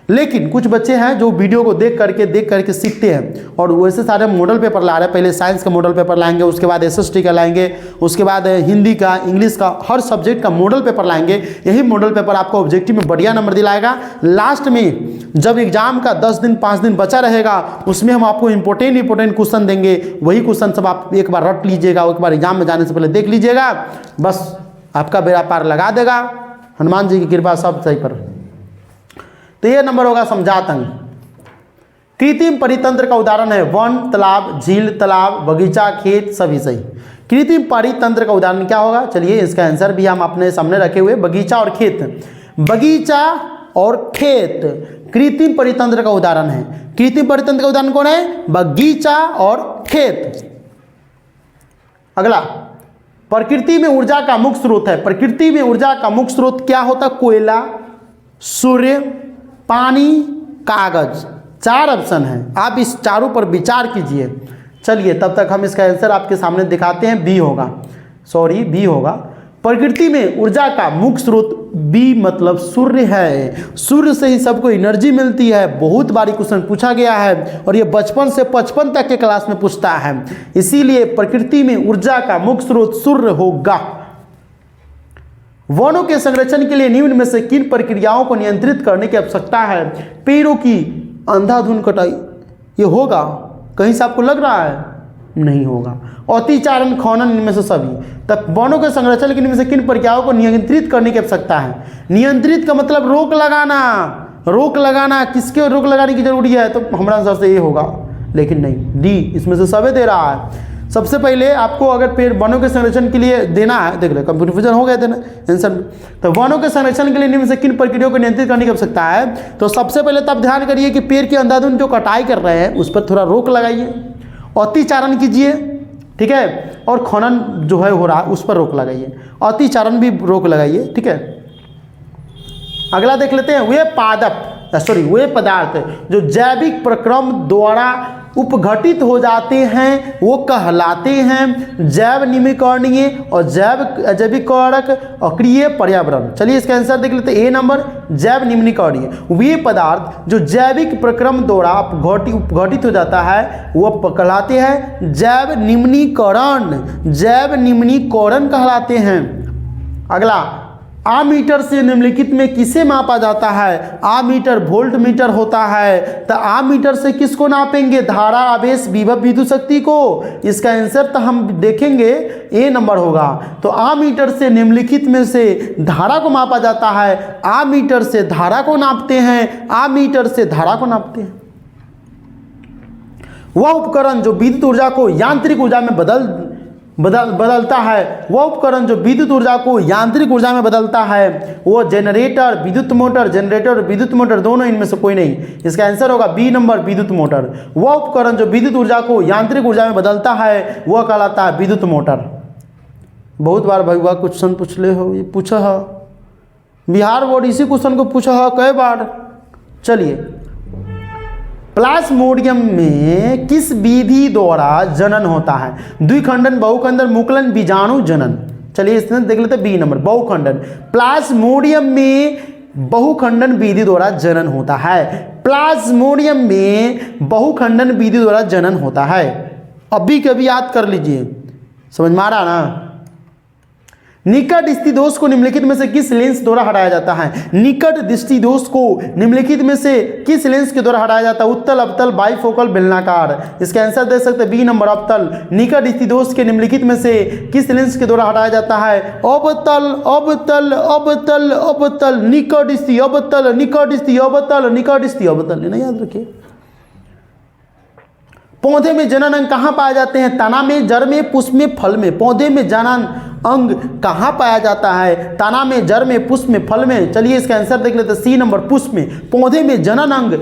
लेकिन कुछ बच्चे हैं जो वीडियो को देख करके सीखते हैं, और वैसे सारे मॉडल पेपर ला रहे हैं। पहले साइंस का मॉडल पेपर लाएंगे, उसके बाद SST का लाएंगे, उसके बाद हिंदी का, इंग्लिश का, हर सब्जेक्ट का मॉडल पेपर लाएंगे। यही मॉडल पेपर आपको ऑब्जेक्टिव में बढ़िया नंबर दिलाएगा। लास्ट में जब एग्जाम का 10 दिन 5 दिन बचा रहेगा, उसमें हम आपको इंपॉर्टेंट क्वेश्चन देंगे। वही क्वेश्चन सब आप एक बार रट लीजिएगा, एक बार एग्जाम में जाने से पहले देख लीजिएगा, बस आपका बेड़ा पार लगा देगा। हनुमान जी की कृपा सब सही पर। तो ये नंबर होगा समजात अंग। कृत्रिम परितंत्र का उदाहरण है वन, तालाब, झील, तालाब, बगीचा, खेत, सभी सही। कृत्रिम परितंत्र का उदाहरण क्या होगा? चलिए इसका आंसर भी हम अपने सामने रखे हुए, बगीचा और खेत। बगीचा और खेत कृत्रिम परितंत्र का उदाहरण है। कृत्रिम परितंत्र का उदाहरण कौन है? बगीचा और खेत। अगला, प्रकृति में ऊर्जा का मुख्य स्रोत है। प्रकृति में ऊर्जा का मुख्य स्रोत क्या होता है? कोयला, सूर्य, पानी, कागज। 4 ऑप्शन है, आप इस चारों पर विचार कीजिए। चलिए तब तक हम इसका आंसर आपके सामने दिखाते हैं। बी होगा, सॉरी बी होगा। प्रकृति में ऊर्जा का मुख्य स्रोत बी मतलब सूर्य है। सूर्य से ही सबको एनर्जी मिलती है। बहुत बारी क्वेश्चन पूछा गया है और ये बचपन से 55 तक के क्लास में पूछता है। इसीलिए प्रकृति में ऊर्जा का मुख्य स्रोत सूर्य होगा। वनों के संरक्षण के लिए निम्न में से किन प्रक्रियाओं को नियंत्रित करने की आवश्यकता है? पेड़ों की अंधाधुंध कटाई, ये होगा? कहीं से आपको लग रहा है? नहीं होगा। अतिचारण, खनन, इनमें से सभी। तब वनों के संरक्षण के लिए से किन प्रक्रियाओं को नियंत्रित करने की आवश्यकता है? नियंत्रित का मतलब रोक लगाना। रोक लगाना, किसके रोक लगाने की जरूरी है? तो हमारा आंसर से ये होगा, लेकिन नहीं, डी इसमें से सभी दे रहा है। सबसे पहले आपको अगर पेड़ वनों के संरक्षण के लिए देना है, देख लो कंफ्यूजन हो गए थे ना आंसर। तो वनों के संरक्षण के लिए निम्न से किन प्रक्रियाओं को नियंत्रित करने की आवश्यकता है? तो सबसे पहले तब ध्यान करिए कि पेड़ की अंधाधुंध जो कटाई कर रहे हैं उस पर थोड़ा रोक लगाइए, अतिचारण कीजिए, ठीक है, और खनन जो है हो रहा है उस पर रोक लगाइए, अतिचारण भी रोक लगाइए, ठीक है। अगला देख लेते हैं, वे पदार्थ जो जैविक प्रक्रम द्वारा उपघटित हो जाते हैं वो कहलाते हैं जैव निम्नीकरणीय और जैविककारक अक्रिय पर्यावरण। चलिए इसका आंसर देख लेते हैं, ए नंबर जैव निम्नीकरणीय। वे पदार्थ जो जैविक प्रक्रम द्वारा उपघटित हो जाता है वो कहलाते हैं जैव निम्नीकरण कहलाते हैं। अगला, आमीटर से निम्नलिखित में किसे मापा जाता है? आमीटर वोल्ट मीटर होता है। तो आमीटर से किसको नापेंगे? धारा, आवेश, विभव, विद्युत शक्ति को। इसका आंसर तो हम देखेंगे ए नंबर होगा। तो आमीटर से निम्नलिखित में से धारा को मापा जाता है, आमीटर से धारा को नापते हैं, आमीटर से धारा को नापते हैं। वह उपकरण जो विद्युत ऊर्जा को यांत्रिक ऊर्जा में बदलता है, वह उपकरण जो विद्युत ऊर्जा को यांत्रिक ऊर्जा में बदलता है वो जनरेटर, विद्युत मोटर दोनों, इनमें से कोई नहीं। इसका आंसर होगा बी नंबर विद्युत मोटर। वह उपकरण जो विद्युत ऊर्जा को यांत्रिक ऊर्जा में बदलता है वह कहलाता है विद्युत मोटर। बहुत बार भाई वह क्वेश्चन पूछा है बिहार बोर्ड, इसी क्वेश्चन को पूछा है कई बार। चलिए, प्लाज्मोडियम में किस विधि द्वारा जनन होता है? द्विखंडन, बहुखंडन, मुकुलन, बीजाणु जनन। चलिए इसमें देख लेते हैं बी नंबर बहुखंडन। प्लाज्मोडियम में बहुखंडन विधि द्वारा जनन होता है, प्लाज्मोडियम में बहुखंडन विधि द्वारा जनन होता है। अभी कभी याद कर लीजिए, समझ में आ रहा ना। निकट दृष्टि दोष को निम्नलिखित में से किस लेंस द्वारा हटाया जाता है? निकट दृष्टि दोष को निम्नलिखित में से किस लेंस के द्वारा हटाया जाता है? उत्तल, अवतल, बाइफोकल, बेलनाकार। इसका आंसर दे सकते हैं बी नंबर अवतल। निकट दृष्टि दोष के निम्नलिखित में से किस लेंस के द्वारा हटाया जाता है? अवतल, अवतल, अवतल, अवतल, निकट दृष्टि अवतल, निकट दृष्टि अवतल, निकट दृष्टि अवतल। नहीं याद रखिए। पौधे में जनन अंग कहाँ पाए जाते हैं? तना में, जड़ में, पुष्प में, फल में। पौधे में जनन अंग कहाँ पाया जाता है? तना में, जड़ में, पुष्प में, फल में। चलिए इसका आंसर देख लेते हैं, सी नंबर पुष्प में। पौधे में जनन अंग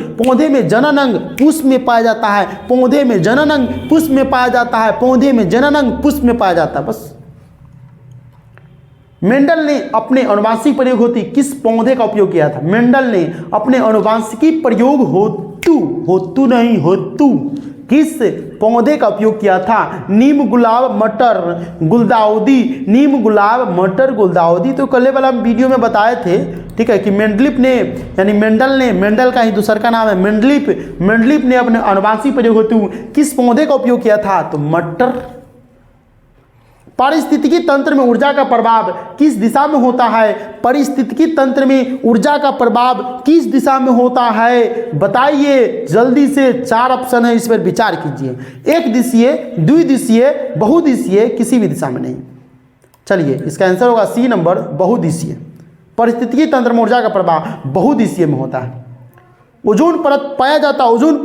पुष्प में पाया जाता है, पौधे में जनन अंग पुष्प में पाया जाता है, पौधे में जनन अंग पुष्प में पाया जाता है। बस। मेंडल ने अपने अनुवांशिक प्रयोग होती किस पौधे का उपयोग किया था? मेंडल ने अपने अनुवांशिकी प्रयोग होतु किस पौधे का उपयोग किया था? नीम, गुलाब, मटर, गुलदाउदी। नीम, गुलाब, मटर, गुलदाउदी। तो कल वाला वीडियो में बताए थे, ठीक है, कि मेंडलिप ने, यानी मेंडल का ही दूसरा का नाम है मेंडलिप ने अपने अनुवांशिक प्रयोग हेतु किस पौधे का उपयोग किया था? तो मटर। पारिस्थितिकी तंत्र में ऊर्जा का प्रभाव किस दिशा में होता है? पारिस्थितिकी तंत्र में ऊर्जा का प्रभाव किस दिशा में होता है? बताइए जल्दी से। 4 ऑप्शन है, इस पर विचार कीजिए। एक दिशीय, द्विदिशीय, बहुदिशीय, किसी भी दिशा में नहीं। चलिए इसका आंसर होगा सी नंबर बहुदिशीय। पारिस्थितिकी तंत्र में ऊर्जा का प्रभाव बहुदिशीय में होता है। ओजोन परत पाया जाता है। ओजोन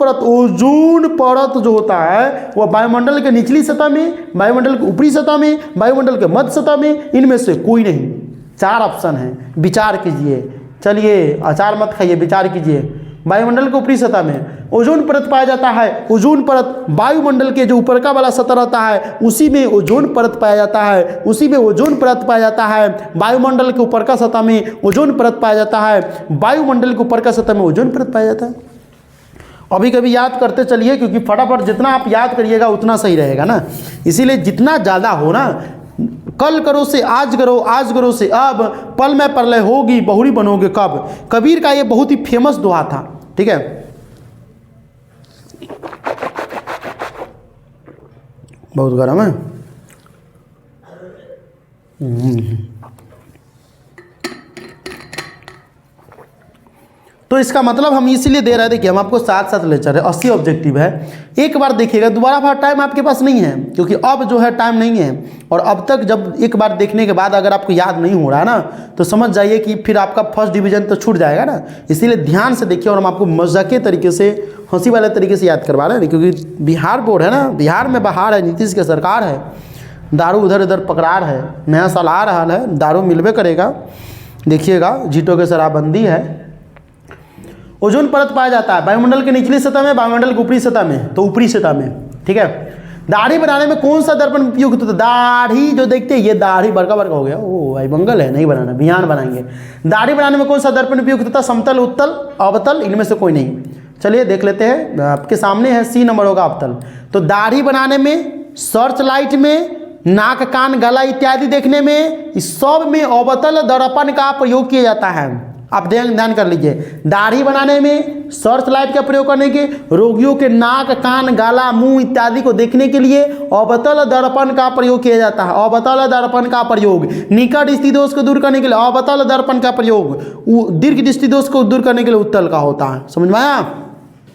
परत जो होता है वह वायुमंडल के निचली सतह में, वायुमंडल के ऊपरी सतह में, वायुमंडल के मध्य सतह में, इनमें से कोई नहीं। 4 ऑप्शन है, विचार कीजिए। चलिए अचार मत खाइए, विचार कीजिए। वायुमंडल के ऊपरी सतह में ओजोन परत पाया जाता है। ओजोन परत वायुमंडल के जो ऊपर का वाला सतह रहता है उसी में ओजोन परत पाया जाता है, उसी में ओजोन परत पाया जाता है। वायुमंडल के ऊपर का सतह में ओजोन परत पाया जाता है, वायुमंडल के ऊपर का सतह में ओजोन परत पाया जाता है। अभी कभी याद करते चलिए, क्योंकि फटाफट जितना आप याद करिएगा उतना सही रहेगा ना। इसीलिए जितना ज़्यादा हो ना, कल करो से आज करो, आज करो से अब, पल में प्रलय होगी बहुरी बनोगे कब। कबीर का ये बहुत ही फेमस दोहा था, ठीक है। बहुत गर्म है। तो इसका मतलब हम इसीलिए दे रहे थे कि हम आपको साथ साथ ले चल रहे हैं। 80 ऑब्जेक्टिव है, एक बार देखिएगा, दोबारा बार टाइम आपके पास नहीं है, क्योंकि अब जो है टाइम नहीं है। और अब तक जब एक बार देखने के बाद अगर आपको याद नहीं हो रहा है ना, तो समझ जाइए कि फिर आपका फर्स्ट डिवीजन तो छूट जाएगा ना। इसीलिए ध्यान से देखिए और हम आपको मज़ाक़ी तरीके से हंसी वाले तरीके से याद करवा रहे हैं, क्योंकि बिहार बोर्ड है ना, बिहार में बहार है, नीतीश की सरकार है, दारू उधर उधर पकड़ा है, नया साल आ रहा है, दारू मिलवे करेगा, देखिएगा, जीटो के शराबबंदी है। ओजोन परत पाया जाता है वायुमंडल के निचली सतह में, वायुमंडल की ऊपरी सतह में, तो ऊपरी सतह में, ठीक है। दाढ़ी बनाने में कौन सा दर्पण उपयुक्त होता है? दाढ़ी जो देखते हैं, ये दाढ़ी बड़का बड़का हो गया, ओ वायुमंगल है, नहीं बनाना, बिहान बनाएंगे। दाढ़ी बनाने में कौन सा दर्पण उपयुक्त होता है? समतल, उत्तल, अवतल, इनमें से कोई नहीं। चलिए देख लेते हैं, आपके सामने है, सी नंबर होगा अवतल। तो दाढ़ी बनाने में, सर्च लाइट में, नाक कान गला इत्यादि देखने में, इस सब में अवतल दर्पण का प्रयोग किया जाता है। आप ध्यान कर लीजिए, दाढ़ी बनाने में सर्च लाइट का प्रयोग करने के, रोगियों के नाक कान गला मुंह इत्यादि को देखने के लिए अवतल दर्पण का प्रयोग किया जाता है। अवतल दर्पण का प्रयोग निकट दृष्टि दोष को दूर करने के लिए अवतल दर्पण का प्रयोग, दीर्घ दृष्टि दोष को दूर करने के लिए उत्तल का होता है। समझ में आया?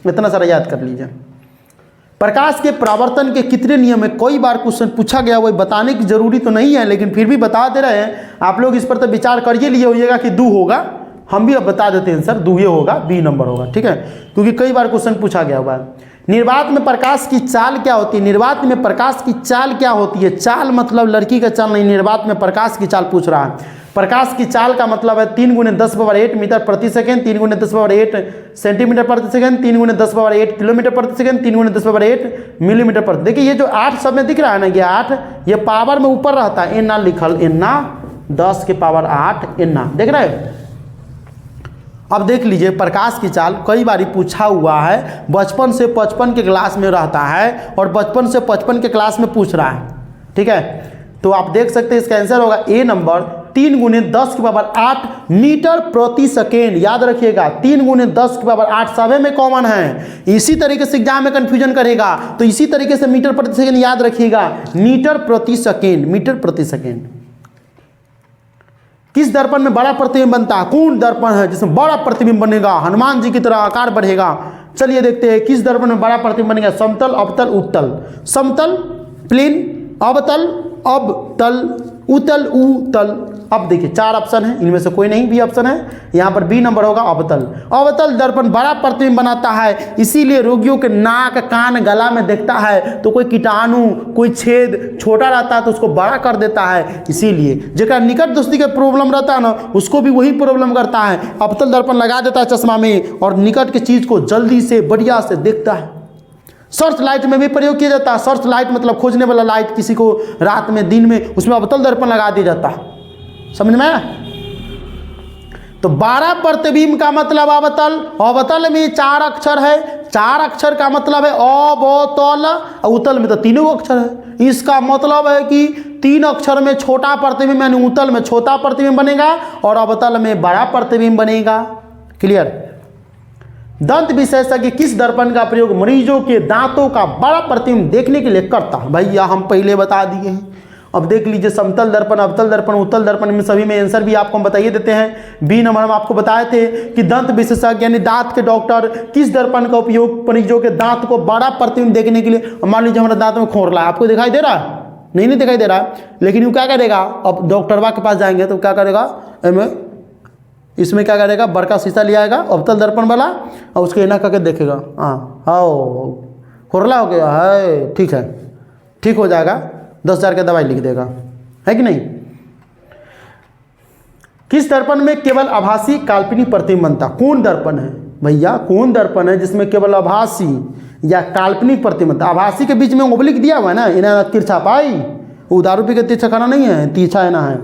इतना सारा याद कर लीजिए। प्रकाश के परावर्तन के कितने नियम है? कई बार क्वेश्चन पूछा गया, वही बताने की जरूरी तो नहीं है, लेकिन फिर भी बता दे रहे हैं। आप लोग इस पर तो विचार करिए लिए होइएगा कि 2 होगा, हम भी अब बता देते हैं सर, 2 ये होगा, बी नंबर होगा, ठीक है, क्योंकि कई बार क्वेश्चन पूछा गया हुआ है। निर्वात में प्रकाश की चाल क्या होती है? निर्वात में प्रकाश की चाल क्या होती है? चाल मतलब लड़की का चाल नहीं, निर्वात में प्रकाश की चाल पूछ रहा है। प्रकाश की चाल का मतलब है 3 × 10⁸ मीटर प्रति सेकेंड, 3 × 10⁸ सेंटीमीटर प्रति सेकेंड, 3 × 10⁸ किलोमीटर प्रति सेकेंड, 3 × 10⁸ मिलीमीटर प्रति। देखिए ये जो 8 सब में दिख रहा है ना, ये 8 ये पावर में ऊपर रहता है, एना लिखल, एना 10 के पावर 8 एना, देख रहे हैं। अब देख लीजिए, प्रकाश की चाल कई बार पूछा हुआ है, बचपन से 55 के क्लास में रहता है और बचपन से 55 के क्लास में पूछ रहा है, ठीक है। तो आप देख सकते हैं इसका आंसर होगा ए नंबर, 3 × 10⁸ मीटर प्रति सेकेंड। याद रखिएगा, 3 × 10⁸ सभी में कॉमन है। इसी तरीके से एग्जाम में कंफ्यूजन करेगा, तो इसी तरीके से मीटर प्रति सेकेंड याद रखिएगा, मीटर प्रति सेकेंड, मीटर प्रति सेकेंड। किस दर्पण में बड़ा प्रतिबिंब बनता है? कौन दर्पण है जिसमें बड़ा प्रतिबिंब बनेगा, हनुमान जी की तरह आकार बढ़ेगा? चलिए देखते हैं किस दर्पण में बड़ा प्रतिबिंब बनेगा। समतल, अवतल, उत्तल। समतल प्लेन, अवतल, अवतल, उतल, उतल। अब देखिए 4 ऑप्शन है, इनमें से कोई नहीं बी ऑप्शन है, यहाँ पर बी नंबर होगा अवतल। अवतल दर्पण बड़ा प्रतिबिंब बनाता है, इसीलिए रोगियों के नाक कान गला में देखता है तो कोई कीटाणु कोई छेद छोटा रहता है तो उसको बड़ा कर देता है, इसीलिए जेका निकट दृष्टि का प्रॉब्लम रहता है ना, उसको भी वही प्रॉब्लम करता है। अवतल दर्पण लगा देता है चश्मा में और निकट की चीज़ को जल्दी से बढ़िया से देखता है। सर्च लाइट में भी प्रयोग किया जाता है। सर्च लाइट मतलब खोजने वाला लाइट, किसी को रात में दिन में, उसमें अवतल दर्पण लगा दिया जाता है। समझ में आया? तो 12 प्रतिबिंब का मतलब अवतल। अवतल में 4 अक्षर है, 4 अक्षर का मतलब है अवतल। उतल में तो 3 अक्षर है, इसका मतलब है कि 3 अक्षर में छोटा प्रतिबिंब यानी उतल में छोटा प्रतिबिंब बनेगा और अवतल में बड़ा प्रतिबिंब बनेगा। क्लियर? दंत विशेषज्ञ किस दर्पण का प्रयोग मरीजों के दांतों का बड़ा प्रतिबिंब देखने के लिए करता है? भैया हम पहले बता दिए हैं। अब देख लीजिए, समतल दर्पण, अवतल दर्पण, उत्तल दर्पण में सभी में आंसर भी आपको हम बताइए देते हैं। बी नंबर हम आपको बताए थे कि दंत विशेषज्ञ यानी दांत के डॉक्टर किस दर्पण का उपयोग मरीजों के दांत को बड़ा प्रतिबिंब देखने के लिए। मान लीजिए हमारे दांत में खोरला है, आपको दिखाई दे रहा है? नहीं दिखाई दे रहा है, लेकिन वो क्या करेगा, अब डॉक्टरवा के पास जाएंगे तो क्या करेगा, इसमें क्या करेगा, बड़का शीशा ले आएगा अवतल दर्पण वाला और उसके एना करके देखेगा, हाँ आओ खोरला हो गया है, ठीक है, ठीक हो जाएगा, 10,000 की दवाई लिख देगा, है कि नहीं। किस दर्पण में केवल आभासी काल्पनिक प्रतिबिंब बनता? कौन दर्पण है भैया, कौन दर्पण है जिसमें केवल आभासी या काल्पनिक प्रतिबिंब बनता? आभासी के बीच में ओब्लिक दिया हुआ है ना, इन्हें तिरछा पाई, वो दारू पी के तिरछा खाना नहीं है, तिरछा है ना है।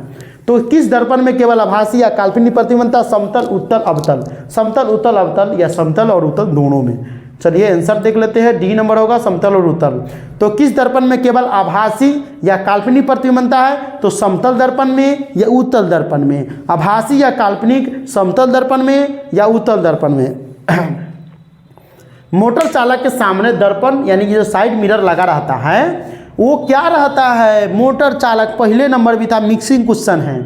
तो किस दर्पण में केवल आभासी या काल्पनिक प्रतिबिंब बनता? समतल, उत्तल, अवतल। समतल, उत्तल, अवतल या समतल और उत्तल दोनों में। चलिए आंसर देख लेते हैं, डी नंबर होगा समतल और उत्तल। तो किस दर्पण में केवल आभासी या काल्पनिक प्रतिबिंब बनता है? तो समतल दर्पण में या उत्तल दर्पण में। आभासी या काल्पनिक समतल दर्पण में या उत्तल दर्पण में। मोटर चालक के सामने दर्पण यानी कि जो साइड मिरर लगा रहता है वो क्या रहता है? मोटर चालक, पहले नंबर भी था, मिक्सिंग क्वेश्चन है।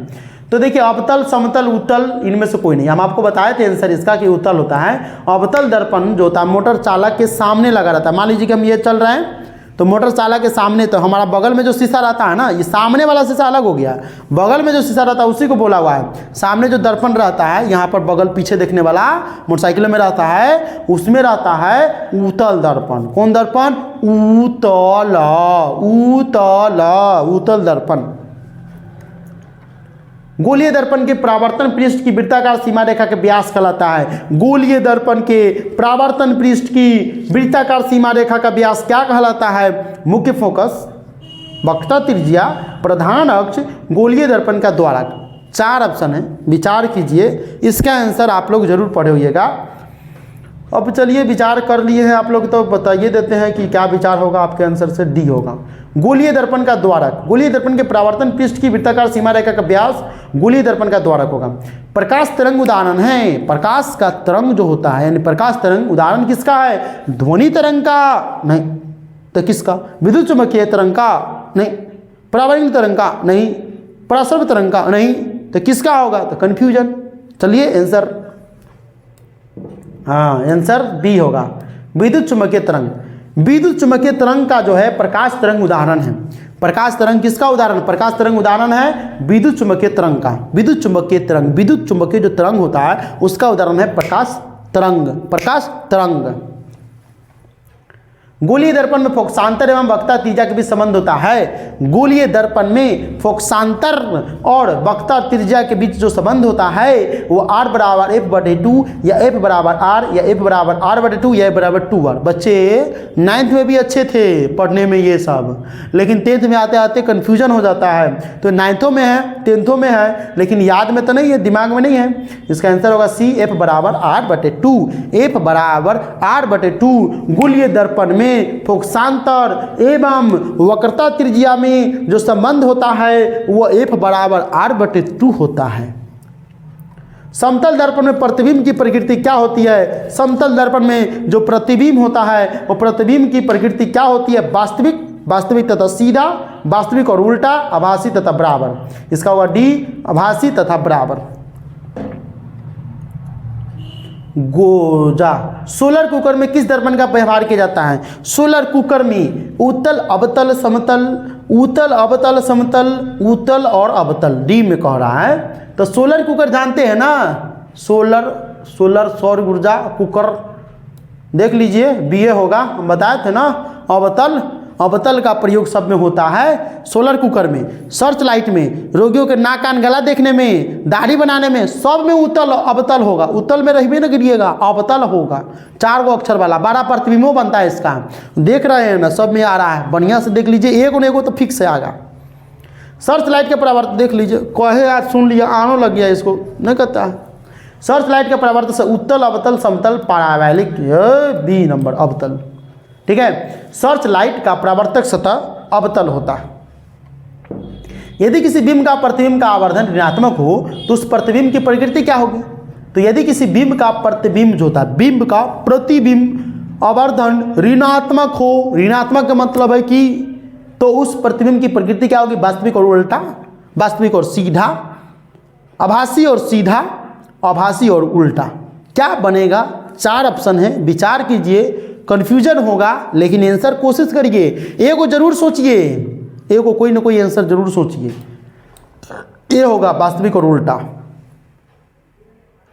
तो देखिए अवतल, समतल, उत्तल, इनमें से कोई नहीं। हम आपको बताए थे आंसर इसका कि उत्तल होता है। अवतल दर्पण जो होता है मोटर चालक के सामने लगा रहता है। मान लीजिए कि हम ये चल रहे हैं तो मोटर चालक के सामने, तो हमारा बगल में जो शीशा रहता है ना, ये सामने वाला शीशा अलग हो गया, बगल में जो शीशा रहता है उसी को बोला हुआ है। सामने जो दर्पण रहता है यहाँ पर बगल पीछे देखने वाला मोटरसाइकिल में रहता है, उसमें रहता है उत्तल दर्पण। कौन दर्पण? उत्तल, उत्तल, उत्तल दर्पण। गोलीय दर्पण के परावर्तन पृष्ठ की वृत्ताकार सीमा रेखा के व्यास कहलाता है। गोलीय दर्पण के परावर्तन पृष्ठ की वृत्ताकार सीमा रेखा का व्यास क्या कहलाता है? मुख्य फोकस, वक्रता त्रिज्या, प्रधान अक्ष, गोलीय दर्पण का द्वारक। 4 ऑप्शन है, विचार कीजिए। इसका आंसर आप लोग जरूर पढ़े होइएगा। अब चलिए विचार कर लिए हैं आप लोग, तो बताइए देते हैं कि क्या विचार होगा आपके आंसर से। डी होगा। गोलीय दर्पण का द्वारक, गोलीय दर्पण के परावर्तन पृष्ठ की वृत्ताकार सीमा रेखा का व्यास गोलीय दर्पण का द्वारक होगा। प्रकाश तरंग उदाहरण है, प्रकाश का तरंग जो होता है, यानी प्रकाश तरंग उदाहरण किसका है? ध्वनि तरंग का नहीं, तो किसका? विद्युत चुम्बकीय तरंग का नहीं, परावैंगिक तरंग का नहीं, पराश्रव्य तरंग का नहीं, तो किसका होगा? तो कन्फ्यूजन। चलिए आंसर, हाँ आंसर बी होगा, विद्युत चुम्बकीय तरंग। विद्युत चुम्बकीय तरंग का जो है प्रकाश तरंग उदाहरण है। प्रकाश तरंग किसका उदाहरण? प्रकाश तरंग उदाहरण है विद्युत चुम्बकीय तरंग का। विद्युत चुम्बकीय तरंग, विद्युत चुम्बकीय जो तरंग होता है उसका उदाहरण है प्रकाश तरंग, प्रकाश तरंग। गोलीय दर्पण में फोकसांतर एवं वक्रता त्रिज्या के बीच संबंध होता है। गोलीय दर्पण में फोकसांतर और वक्रता त्रिज्या के बीच जो संबंध होता है वो r बराबर f/2 या f बराबर r या f बराबर r/2 या f बराबर 2r। बच्चे 9th में भी अच्छे थे पढ़ने में ये सब, लेकिन 10th में आते आते कन्फ्यूजन हो जाता है। तो 9थों में है, 10थों में है, लेकिन याद में तो नहीं है, दिमाग में नहीं है। इसका आंसर होगा सी, f बराबर r/2। f बराबर r/2 गोलीय दर्पण में फोकसांतर एवं वक्रता त्रिज्या में जो संबंध होता है वो f बराबर r/2 होता है। समतल दर्पण में प्रतिबिंब की प्रकृति क्या होती है? समतल दर्पण में जो प्रतिबिंब होता है वो प्रतिबिंब की प्रकृति क्या होती है? वास्तविक, वास्तविक तथा सीधा, वास्तविक और उल्टा, आभासी तथा बराबर। इसका होगा डी, आभासी तथा बराबर। गोजा। सोलर कुकर में किस दर्पण का व्यवहार किया जाता है? सोलर कुकर में उत्तल, अवतल, समतल, उत्तल, अवतल, समतल, उत्तल और अवतल। डी में कह रहा है। तो सोलर कुकर जानते हैं ना, सोलर सौर ऊर्जा कुकर, देख लीजिए बीए होगा, हम बताए थे ना। अवतल, अवतल का प्रयोग सब में होता है। सोलर कुकर में, सर्च लाइट में, रोगियों के नाक कान गला देखने में, दाढ़ी बनाने में, सब में उत्तल अवतल होगा। उत्तल में रहिए ना गिरिएगा, अवतल होगा। 4 गो अक्षर वाला, 12 प्रतिबिंबों बनता है इसका। देख रहे हैं ना, सब में आ रहा है, बढ़िया से देख लीजिए। एक तो फिक्स है आगा। सर्च लाइट के परावर्तन देख लीजिए, कहे आज सुन लिया, आनो लग गया इसको, नहीं कहता है। सर्च लाइट के परावर्तन से उत्तल, अवतल, समतल, परावैलिक, बी नंबर अवतल। ठीक है, सर्च लाइट का परावर्तक सतह अवतल होता है। यदि किसी बिंब का प्रतिबिंब का आवर्धन ऋणात्मक हो तो उस प्रतिबिंब की प्रकृति क्या होगी? तो यदि किसी बिंब का प्रतिबिंब जो होता है, बिंब का प्रतिबिंब आवर्धन ऋणात्मक हो, ऋणात्मक का मतलब है कि, तो उस प्रतिबिंब की प्रकृति क्या होगी? वास्तविक और उल्टा, वास्तविक और सीधा, आभासी और सीधा, आभासी और उल्टा। क्या बनेगा? 4 ऑप्शन है, विचार कीजिए। कन्फ्यूजन होगा लेकिन आंसर कोशिश करिए, एक को जरूर सोचिए, एक को कोई ना कोई आंसर जरूर सोचिए। ये होगा वास्तविक और उल्टा।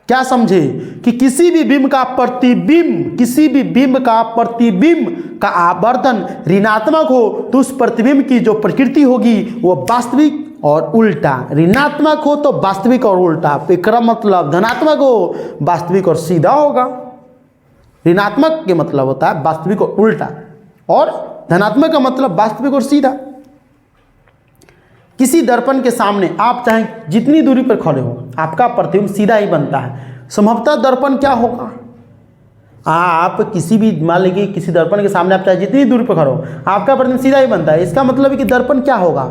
क्या समझे कि किसी भी बिंब का प्रतिबिंब, किसी भी बिंब का प्रतिबिंब का आवर्धन ऋणात्मक हो तो उस प्रतिबिंब की जो प्रकृति होगी वो वास्तविक और उल्टा। ऋणात्मक हो तो वास्तविक और उल्टा, इसका मतलब धनात्मक हो वास्तविक और सीधा होगा। ऋणात्मक के मतलब होता है वास्तविक और उल्टा, और धनात्मक का मतलब वास्तविक और सीधा। किसी दर्पण के सामने आप चाहे जितनी दूरी पर खड़े हो, आपका प्रतिबिंब सीधा ही बनता है। संभवतः दर्पण क्या होगा? आप किसी भी, मान लीजिए किसी दर्पण के सामने आप चाहे जितनी दूरी पर खड़े हो, आपका प्रतिबिंब सीधा ही बनता है। इसका मतलब है कि दर्पण क्या होगा?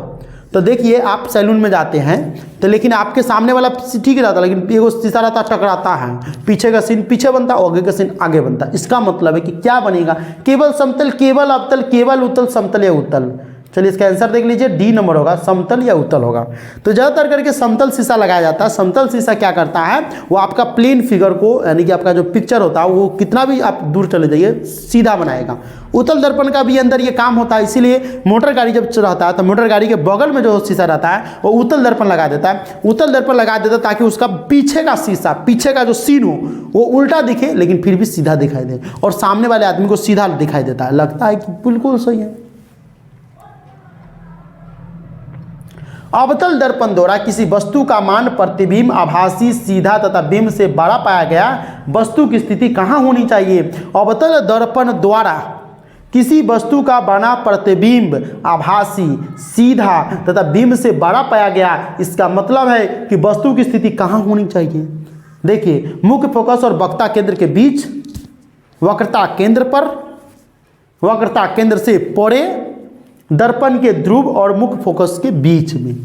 तो देखिए, आप सैलून में जाते हैं तो लेकिन आपके सामने वाला ठीक रहता है, लेकिन एगो शीशा रहता टकराता है, पीछे का सीन पीछे बनता है, आगे का सीन आगे बनता है। इसका मतलब है कि क्या बनेगा? केवल समतल, केवल अवतल, केवल उत्तल, समतल या उत्तल। चलिए इसका आंसर देख लीजिए, डी नंबर होगा, समतल या उत्तल होगा। तो ज़्यादातर करके समतल शीशा लगाया जाता है। समतल शीशा क्या करता है, वो आपका प्लेन फिगर को, यानी कि आपका जो पिक्चर होता है वो कितना भी आप दूर चले जाइए सीधा बनाएगा। उत्तल दर्पण का भी अंदर ये काम होता है, इसीलिए मोटर गाड़ी जब रहता है तो मोटर गाड़ी के बगल में जो शीशा रहता है वो उत्तल दर्पण लगा देता है। उत्तल दर्पण लगा देता है ताकि उसका पीछे का शीशा, पीछे का जो सीन हो वो उल्टा दिखे लेकिन फिर भी सीधा दिखाई दे, और सामने वाले आदमी को सीधा दिखाई देता है। लगता है कि बिल्कुल सही है। अवतल दर्पण द्वारा किसी वस्तु का मान, प्रतिबिंब, आभासी, सीधा तथा बिंब से बड़ा पाया गया वस्तु की स्थिति कहाँ होनी चाहिए। अवतल दर्पण द्वारा किसी वस्तु का बना प्रतिबिंब, आभासी, सीधा तथा बिंब से बड़ा पाया गया, इसका मतलब है कि वस्तु की स्थिति कहाँ होनी चाहिए। देखिए, मुख्य फोकस और वक्रता केंद्र के बीच, वक्रता केंद्र पर, वक्रता केंद्र से परे, दर्पण के ध्रुव और मुख्य फोकस के बीच में।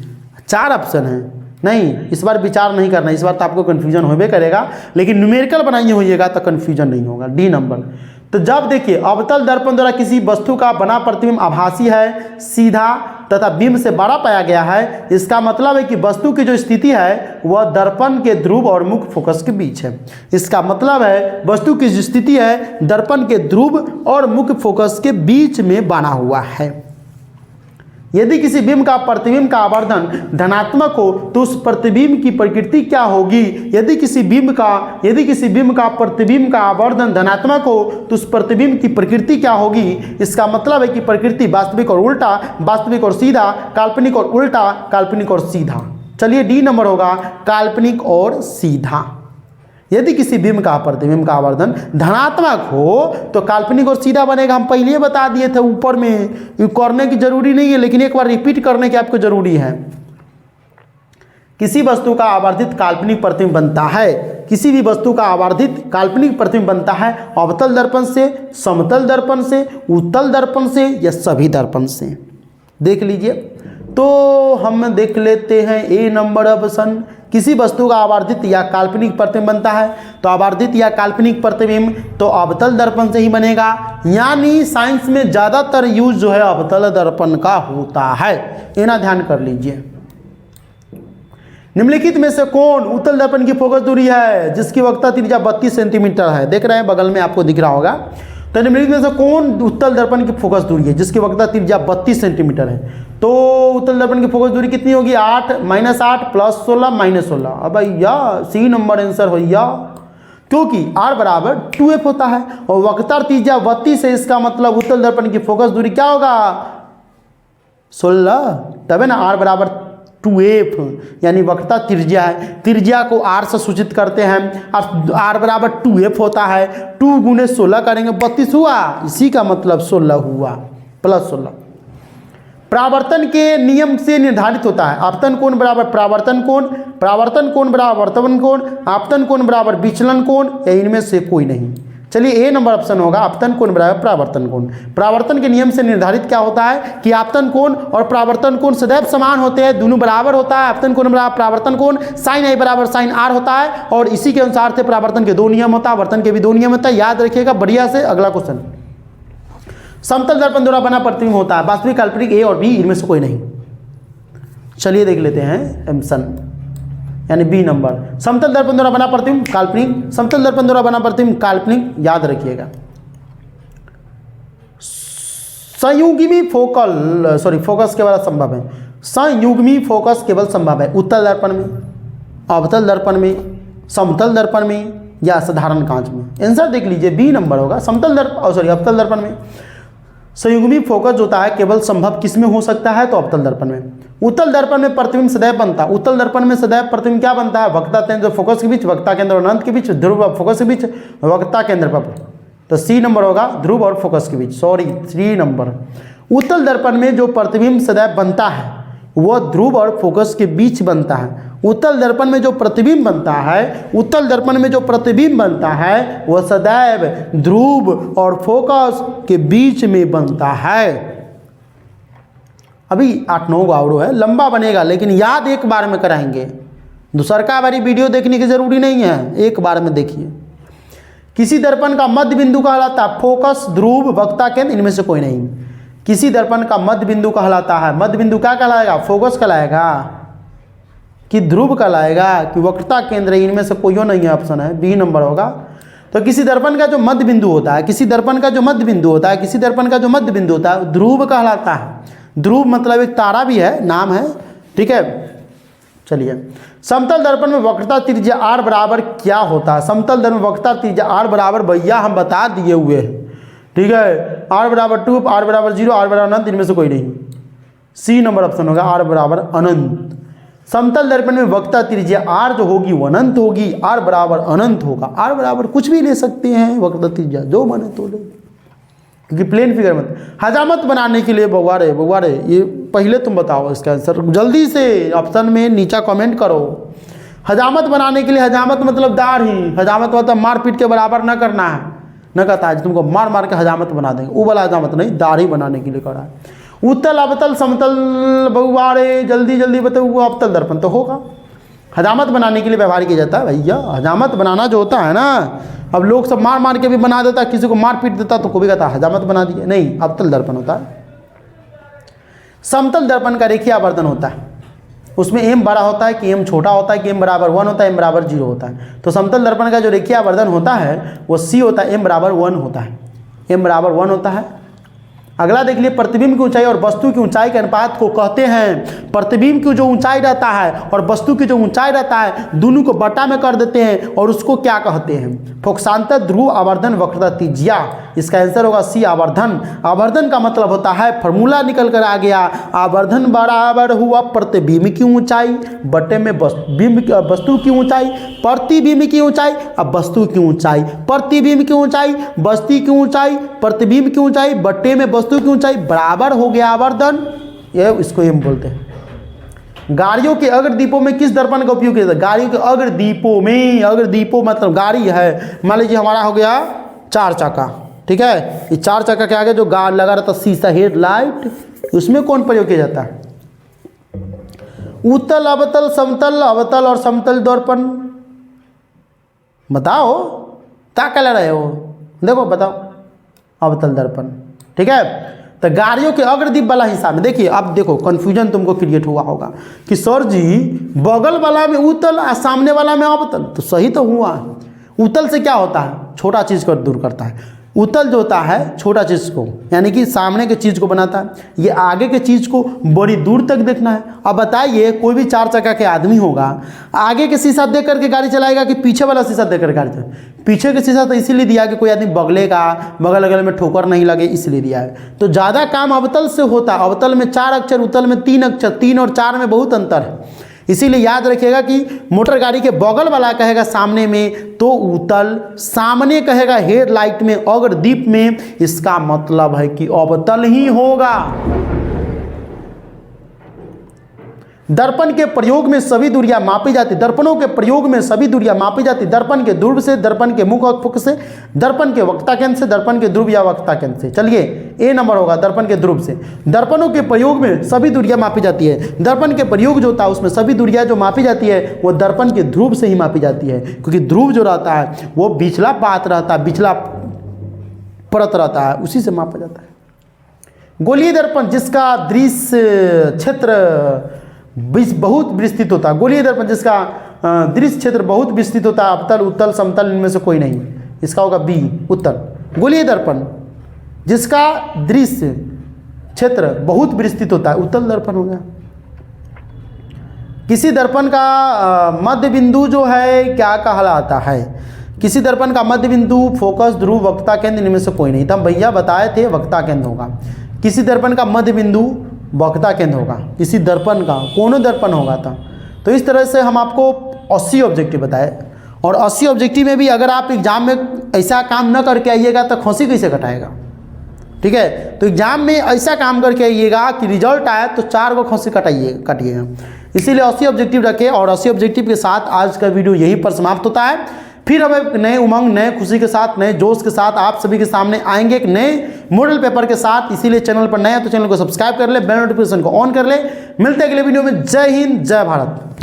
4 ऑप्शन है। नहीं, इस बार विचार नहीं करना, इस बार तो आपको कन्फ्यूजन होबे करेगा, लेकिन न्यूमेरिकल बनाइए होइएगा तो कन्फ्यूजन नहीं होगा। D number. तो जब देखिए, अवतल दर्पण द्वारा किसी वस्तु का बना प्रतिबिंब आभासी है, सीधा तथा बिंब से बड़ा पाया गया है, इसका मतलब है कि वस्तु की जो स्थिति है वह दर्पण के ध्रुव और मुख्य फोकस के बीच है। इसका मतलब है वस्तु की जो स्थिति है दर्पण के ध्रुव और मुख्य फोकस के बीच में बना हुआ है। यदि किसी बिंब का प्रतिबिंब का आवर्धन धनात्मक हो तो उस प्रतिबिंब की प्रकृति क्या होगी। यदि किसी बिंब का प्रतिबिंब का आवर्धन धनात्मक हो तो उस प्रतिबिंब की प्रकृति क्या होगी। इसका मतलब है कि प्रकृति वास्तविक और उल्टा, वास्तविक और सीधा, काल्पनिक और उल्टा, काल्पनिक और सीधा। चलिए डी नंबर होगा, काल्पनिक और सीधा। यदि किसी बिंब का प्रतिबिंब का आवर्धन धनात्मक हो तो काल्पनिक और सीधा बनेगा। हम पहले बता दिए थे, ऊपर में करने की जरूरी नहीं है, लेकिन एक बार रिपीट करने की आपको जरूरी है। किसी वस्तु का आवर्धित काल्पनिक प्रतिबिंब बनता है, किसी भी वस्तु का आवर्धित काल्पनिक प्रतिबिंब बनता है अवतल दर्पण से, समतल दर्पण से, उत्तल दर्पण से या सभी दर्पण से। देख लीजिए, तो हम देख लेते हैं ए नंबर ऑप्शन। किसी वस्तु का आवर्धित या काल्पनिक प्रतिबिंब बनता है, तो आवर्धित या काल्पनिक प्रतिबिंब तो अवतल दर्पण से ही बनेगा। यानी साइंस में ज़्यादातर यूज जो है अवतल दर्पण का होता है, ये ना ध्यान कर लीजिए। निम्नलिखित में से कौन उत्तल दर्पण की फोकस दूरी है जिसकी वक्रता त्रिज्या 32 सेंटीमीटर है। देख रहे हैं बगल में आपको दिख रहा होगा। तो निम्नलिखित में से कौन उत्तल दर्पण की फोकस दूरी है जिसकी वक्रता त्रिज्या 32 सेंटीमीटर है। तो उत्तल दर्पण की फोकस दूरी कितनी होगी, 8 -8 + 16 -16। अब भैया सी नंबर आंसर भैया, क्योंकि r बराबर 2f होता है और वक्रता त्रिज्या 32 है। इसका मतलब उत्तल दर्पण की फोकस दूरी क्या होगा, 16, तब है ना, r बराबर 2f, यानी वक्रता त्रिज्या है। त्रिज्या को r से सूचित करते हैं, r बराबर 2f होता है। 2 × 16 करेंगे 32 हुआ, इसी का मतलब 16 हुआ, +16। परावर्तन के नियम से निर्धारित होता है आपतन कोण बराबर परावर्तन कोण, परावर्तन कोण बराबर वर्तमान कोण, आपतन कोण बराबर विचलन कोण, या इनमें से कोई नहीं। चलिए ए नंबर ऑप्शन होगा, आपतन कोण बराबर परावर्तन कोण। परावर्तन के नियम से निर्धारित क्या होता है कि आपतन कोण और परावर्तन कोण सदैव समान होते हैं, दोनों बराबर होता है। आपतन कोण बराबर परावर्तन कोण, sin a बराबर sin r होता है, और इसी के अनुसार से परावर्तन के 2 नियम होता है, वर्तन के भी 2 नियम होता है। याद रखिएगा बढ़िया से। अगला क्वेश्चन, समतल दर्पण द्वारा बना प्रतिबिंब होता है वास्तविक, काल्पनिक, ए और बी, इनमें से कोई नहीं। चलिए देख लेते हैं ऑप्शन, यानी बी नंबर। समतल दर्पण द्वारा बना प्रतिबिंब काल्पनिक, समतल दर्पण द्वारा बना प्रतिबिंब काल्पनिक। याद रखिएगा। संयुग्मी फोकस केवल संभव है, संयुग्मी फोकस केवल संभव है उत्तल दर्पण में, अवतल दर्पण में, समतल दर्पण में या साधारण कांच में। आंसर देख लीजिए, बी नंबर होगा, समतल दर्पण अवतल दर्पण में। संयुग्मी फोकस होता है केवल संभव किस में हो सकता है, तो अवतल दर्पण में। उत्तल दर्पण में प्रतिबिंब सदैव बनता है, उत्तल दर्पण में सदैव प्रतिबिंब क्या बनता है, वक्रता केंद्र फोकस के बीच, वक्रता केंद्र और अनंत के बीच, ध्रुव और फोकस के बीच, वक्रता केंद्र पर। तो सी नंबर होगा, ध्रुव और फोकस के बीच, 3 नंबर। उत्तल दर्पण में जो प्रतिबिंब सदैव बनता है वह ध्रुव और फोकस के बीच बनता है। उत्तल दर्पण में जो प्रतिबिंब बनता है, उत्तल दर्पण में जो प्रतिबिंब बनता है वह सदैव ध्रुव और फोकस के बीच में बनता है। अभी 8-9 आवड़ो है, लंबा बनेगा, लेकिन याद एक बार में कराएंगे। दूसरका बारी वीडियो देखने की जरूरी नहीं है, एक बार में देखिए। किसी दर्पण का मध्य बिंदु कहलाता है फोकस, ध्रुव, वक्रता केंद्र, इनमें से कोई नहीं। किसी दर्पण का मध्य बिंदु कहलाता है। मध्य बिंदु क्या कहलाएगा? फोकस कहलाएगा कि ध्रुव कहलाएगा कि वक्रता केंद्र? इनमें से कोई नहीं है, ऑप्शन है बी नंबर होगा। तो किसी दर्पण का जो मध्य बिंदु होता है, किसी दर्पण का जो मध्य बिंदु होता है, किसी दर्पण का जो मध्य बिंदु होता है ध्रुव कहलाता है। ध्रुव मतलब एक तारा भी है, नाम है, ठीक है। चलिए, समतल दर्पण में वक्रता त्रिज्या r बराबर क्या होता है? समतल दर्पण में वक्रता त्रिज्या r बराबर भैया हम बता दिए हुए हैं, ठीक है। r बराबर 2, r बराबर 0, r बराबर अनंत, इनमें से कोई नहीं। सी नंबर ऑप्शन होगा, r बराबर अनंत। समतल दर्पण में वक्रता त्रिज्या r जो होगी वो अनंत होगी, r बराबर अनंत होगा। r बराबर कुछ भी ले सकते हैं, वक्रता त्रिज्या जो माने तो ले, क्योंकि प्लेन फिगर मत। हजामत बनाने के लिए बगवाड़े ये पहले तुम बताओ इसका आंसर जल्दी से, ऑप्शन में नीचा कमेंट करो। हजामत बनाने के लिए, हजामत मतलब दाढ़ी, हजामत मतलब मार पीट के बराबर न करना है, न कहता है तुमको मार मार के हजामत बना देंगे, वो वाला हजामत नहीं, दाढ़ी बनाने के लिए करा है। उत्तल अवतल समतल बहुवाड़े, जल्दी जल्दी बताओ। वो अवतल दर्पण तो होगा। हजामत बनाने के लिए व्यवहार किया जाता है भैया। हजामत बनाना जो होता है ना, अब लोग सब मार मार के भी बना देता, किसी को मार पीट देता तो कोई कहता हजामत बना दिए, नहीं, अवतल दर्पण होता है। समतल दर्पण का रेखीय आवर्धन होता है, उसमें m बड़ा होता है कि m छोटा होता है कि m बराबर 1 होता है, m बराबर 0 होता है। तो समतल दर्पण का जो रेखीय आवर्धन होता है वो c होता है, m बराबर 1 होता है, m बराबर 1 होता है। अगला देख लिए, प्रतिबिंब की ऊंचाई और वस्तु की ऊंचाई के अनुपात को कहते हैं। प्रतिबिंब की जो ऊंचाई रहता है और वस्तु की जो ऊंचाई रहता है, दोनों को बटा में कर देते हैं और उसको क्या कहते हैं? फोकसांतर ध्रुव आवर्धन वक्रता त्रिज्या। इसका आंसर होगा सी, आवर्धन। आवर्धन का मतलब होता है, फॉर्मूला निकल कर आ गया, आवर्धन बराबर हुआ प्रतिबिंब की ऊंचाई बटे में वस्तु की ऊंचाई, प्रतिबिंब की ऊंचाई अब वस्तु की ऊंचाई, प्रतिबिंब की ऊंचाई, वस्तु की ऊंचाई, प्रतिबिंब की ऊंचाई बटे में वस्तु की ऊंचाई बराबर हो गया आवर्धन। ये इसको हम बोलते हैं। गाड़ियों के अग्रदीपों में किस दर्पण का उपयोग किया जाता है? गाड़ियों के अग्रदीपों में, अग्रदीपों मतलब गाड़ी है, मान लीजिए हमारा हो गया 4 चक्का, ठीक है। ये 4 चक्का के आगे जो गार्ड लगा रहता शीशा, हेडलाइट, उसमें कौन प्रयोग किया जाता है? उत्तल अवतल समतल, अवतल और समतल दर्पण बताओ, क्या कह रहे हो? देखो बताओ, अवतल दर्पण, ठीक है। तो गाड़ियों के अग्रदीप वाला हिस्सा में देखिए, अब देखो कन्फ्यूजन तुमको क्रिएट हुआ होगा कि सर जी बगल वाला में उत्तल और सामने वाला में अवतल, तो सही तो हुआ। उत्तल से क्या होता है? छोटा चीज़ को दूर करता है। उत्तल जो होता है छोटा चीज़ को, यानी कि सामने के चीज़ को बनाता है, ये आगे के चीज़ को बड़ी दूर तक देखना है। अब बताइए, कोई भी 4 चक्का के आदमी होगा, आगे के शीशा देख करके गाड़ी चलाएगा कि पीछे वाला शीशा देख कर गाड़ी चलाएगा? पीछे के शीशा तो इसीलिए दिया कि कोई आदमी बगले का, बगल अगल में ठोकर नहीं लगे, इसलिए दिया है। तो ज़्यादा काम अवतल से होता है। अवतल में 4 अक्षर, उत्तल में 3 अक्षर, 3 और 4 में बहुत अंतर है। इसीलिए याद रखिएगा कि मोटर गाड़ी के बगल वाला कहेगा सामने में तो उत्तल, सामने कहेगा हेडलाइट में, अग्रदीप में, इसका मतलब है कि अवतल ही होगा। दर्पण के प्रयोग में सभी दूरियां मापी जाती, दर्पणों के प्रयोग में सभी दूरियां मापी जाती। दर्पण के ध्रुव से, दर्पण के मुख अक्ष से, दर्पण के वक्ता केंद्र से, दर्पण के ध्रुव या वक्ता केंद्र से। चलिए, ए नंबर होगा दर्पण के ध्रुव से। दर्पणों के प्रयोग में सभी दूरियां मापी जाती है। दर्पण के प्रयोग जो होता है उसमें सभी दूरियां जो मापी जाती है वो दर्पण के ध्रुव से ही मापी जाती है, क्योंकि ध्रुव जो रहता है वो बिचला पात रहता है, बिचला परत रहता है, उसी से मापा जाता है। गोलीय दर्पण जिसका दृश्य क्षेत्र बहुत विस्तृत होता है, गोलीय दर्पण जिसका दृश्य क्षेत्र बहुत विस्तृत होता है, अवतल, उत्तल, समतल, इनमें से कोई नहीं, इसका होगा बी, उत्तल। गोलीय दर्पण जिसका दृश्य क्षेत्र बहुत विस्तृत होता है, उत्तल दर्पण हो गया। किसी दर्पण का मध्य बिंदु जो है क्या कहलाता है? किसी दर्पण का मध्य बिंदु, फोकस, ध्रुव, वक्ता केंद्र, इनमें से कोई नहीं। तो हम भैया बताए थे वक्ता केंद्र होगा। किसी दर्पण का मध्य बिंदु वक्ता केंद्र होगा, किसी दर्पण का कोण दर्पण होगा था। तो इस तरह से हम आपको 80 ऑब्जेक्टिव बताए, और 80 ऑब्जेक्टिव में भी अगर आप एग्जाम में ऐसा काम न करके आइएगा तो खौंसी कैसे कटाएगा? ठीक है, तो एग्जाम में ऐसा काम करके आइएगा कि रिजल्ट आए तो 4 को खौंसी काटिएगा। इसीलिए 80 ऑब्जेक्टिव रखें, और 80 ऑब्जेक्टिव के साथ आज का वीडियो यहीं पर समाप्त होता है। फिर हम एक नए उमंग, नए खुशी के साथ, नए जोश के साथ आप सभी के सामने आएंगे एक नए मॉडल पेपर के साथ। इसीलिए चैनल पर नए हैं तो चैनल को सब्सक्राइब कर ले, बेल नोटिफिकेशन को ऑन कर ले। मिलते हैं अगले वीडियो में। जय हिंद, जय भारत।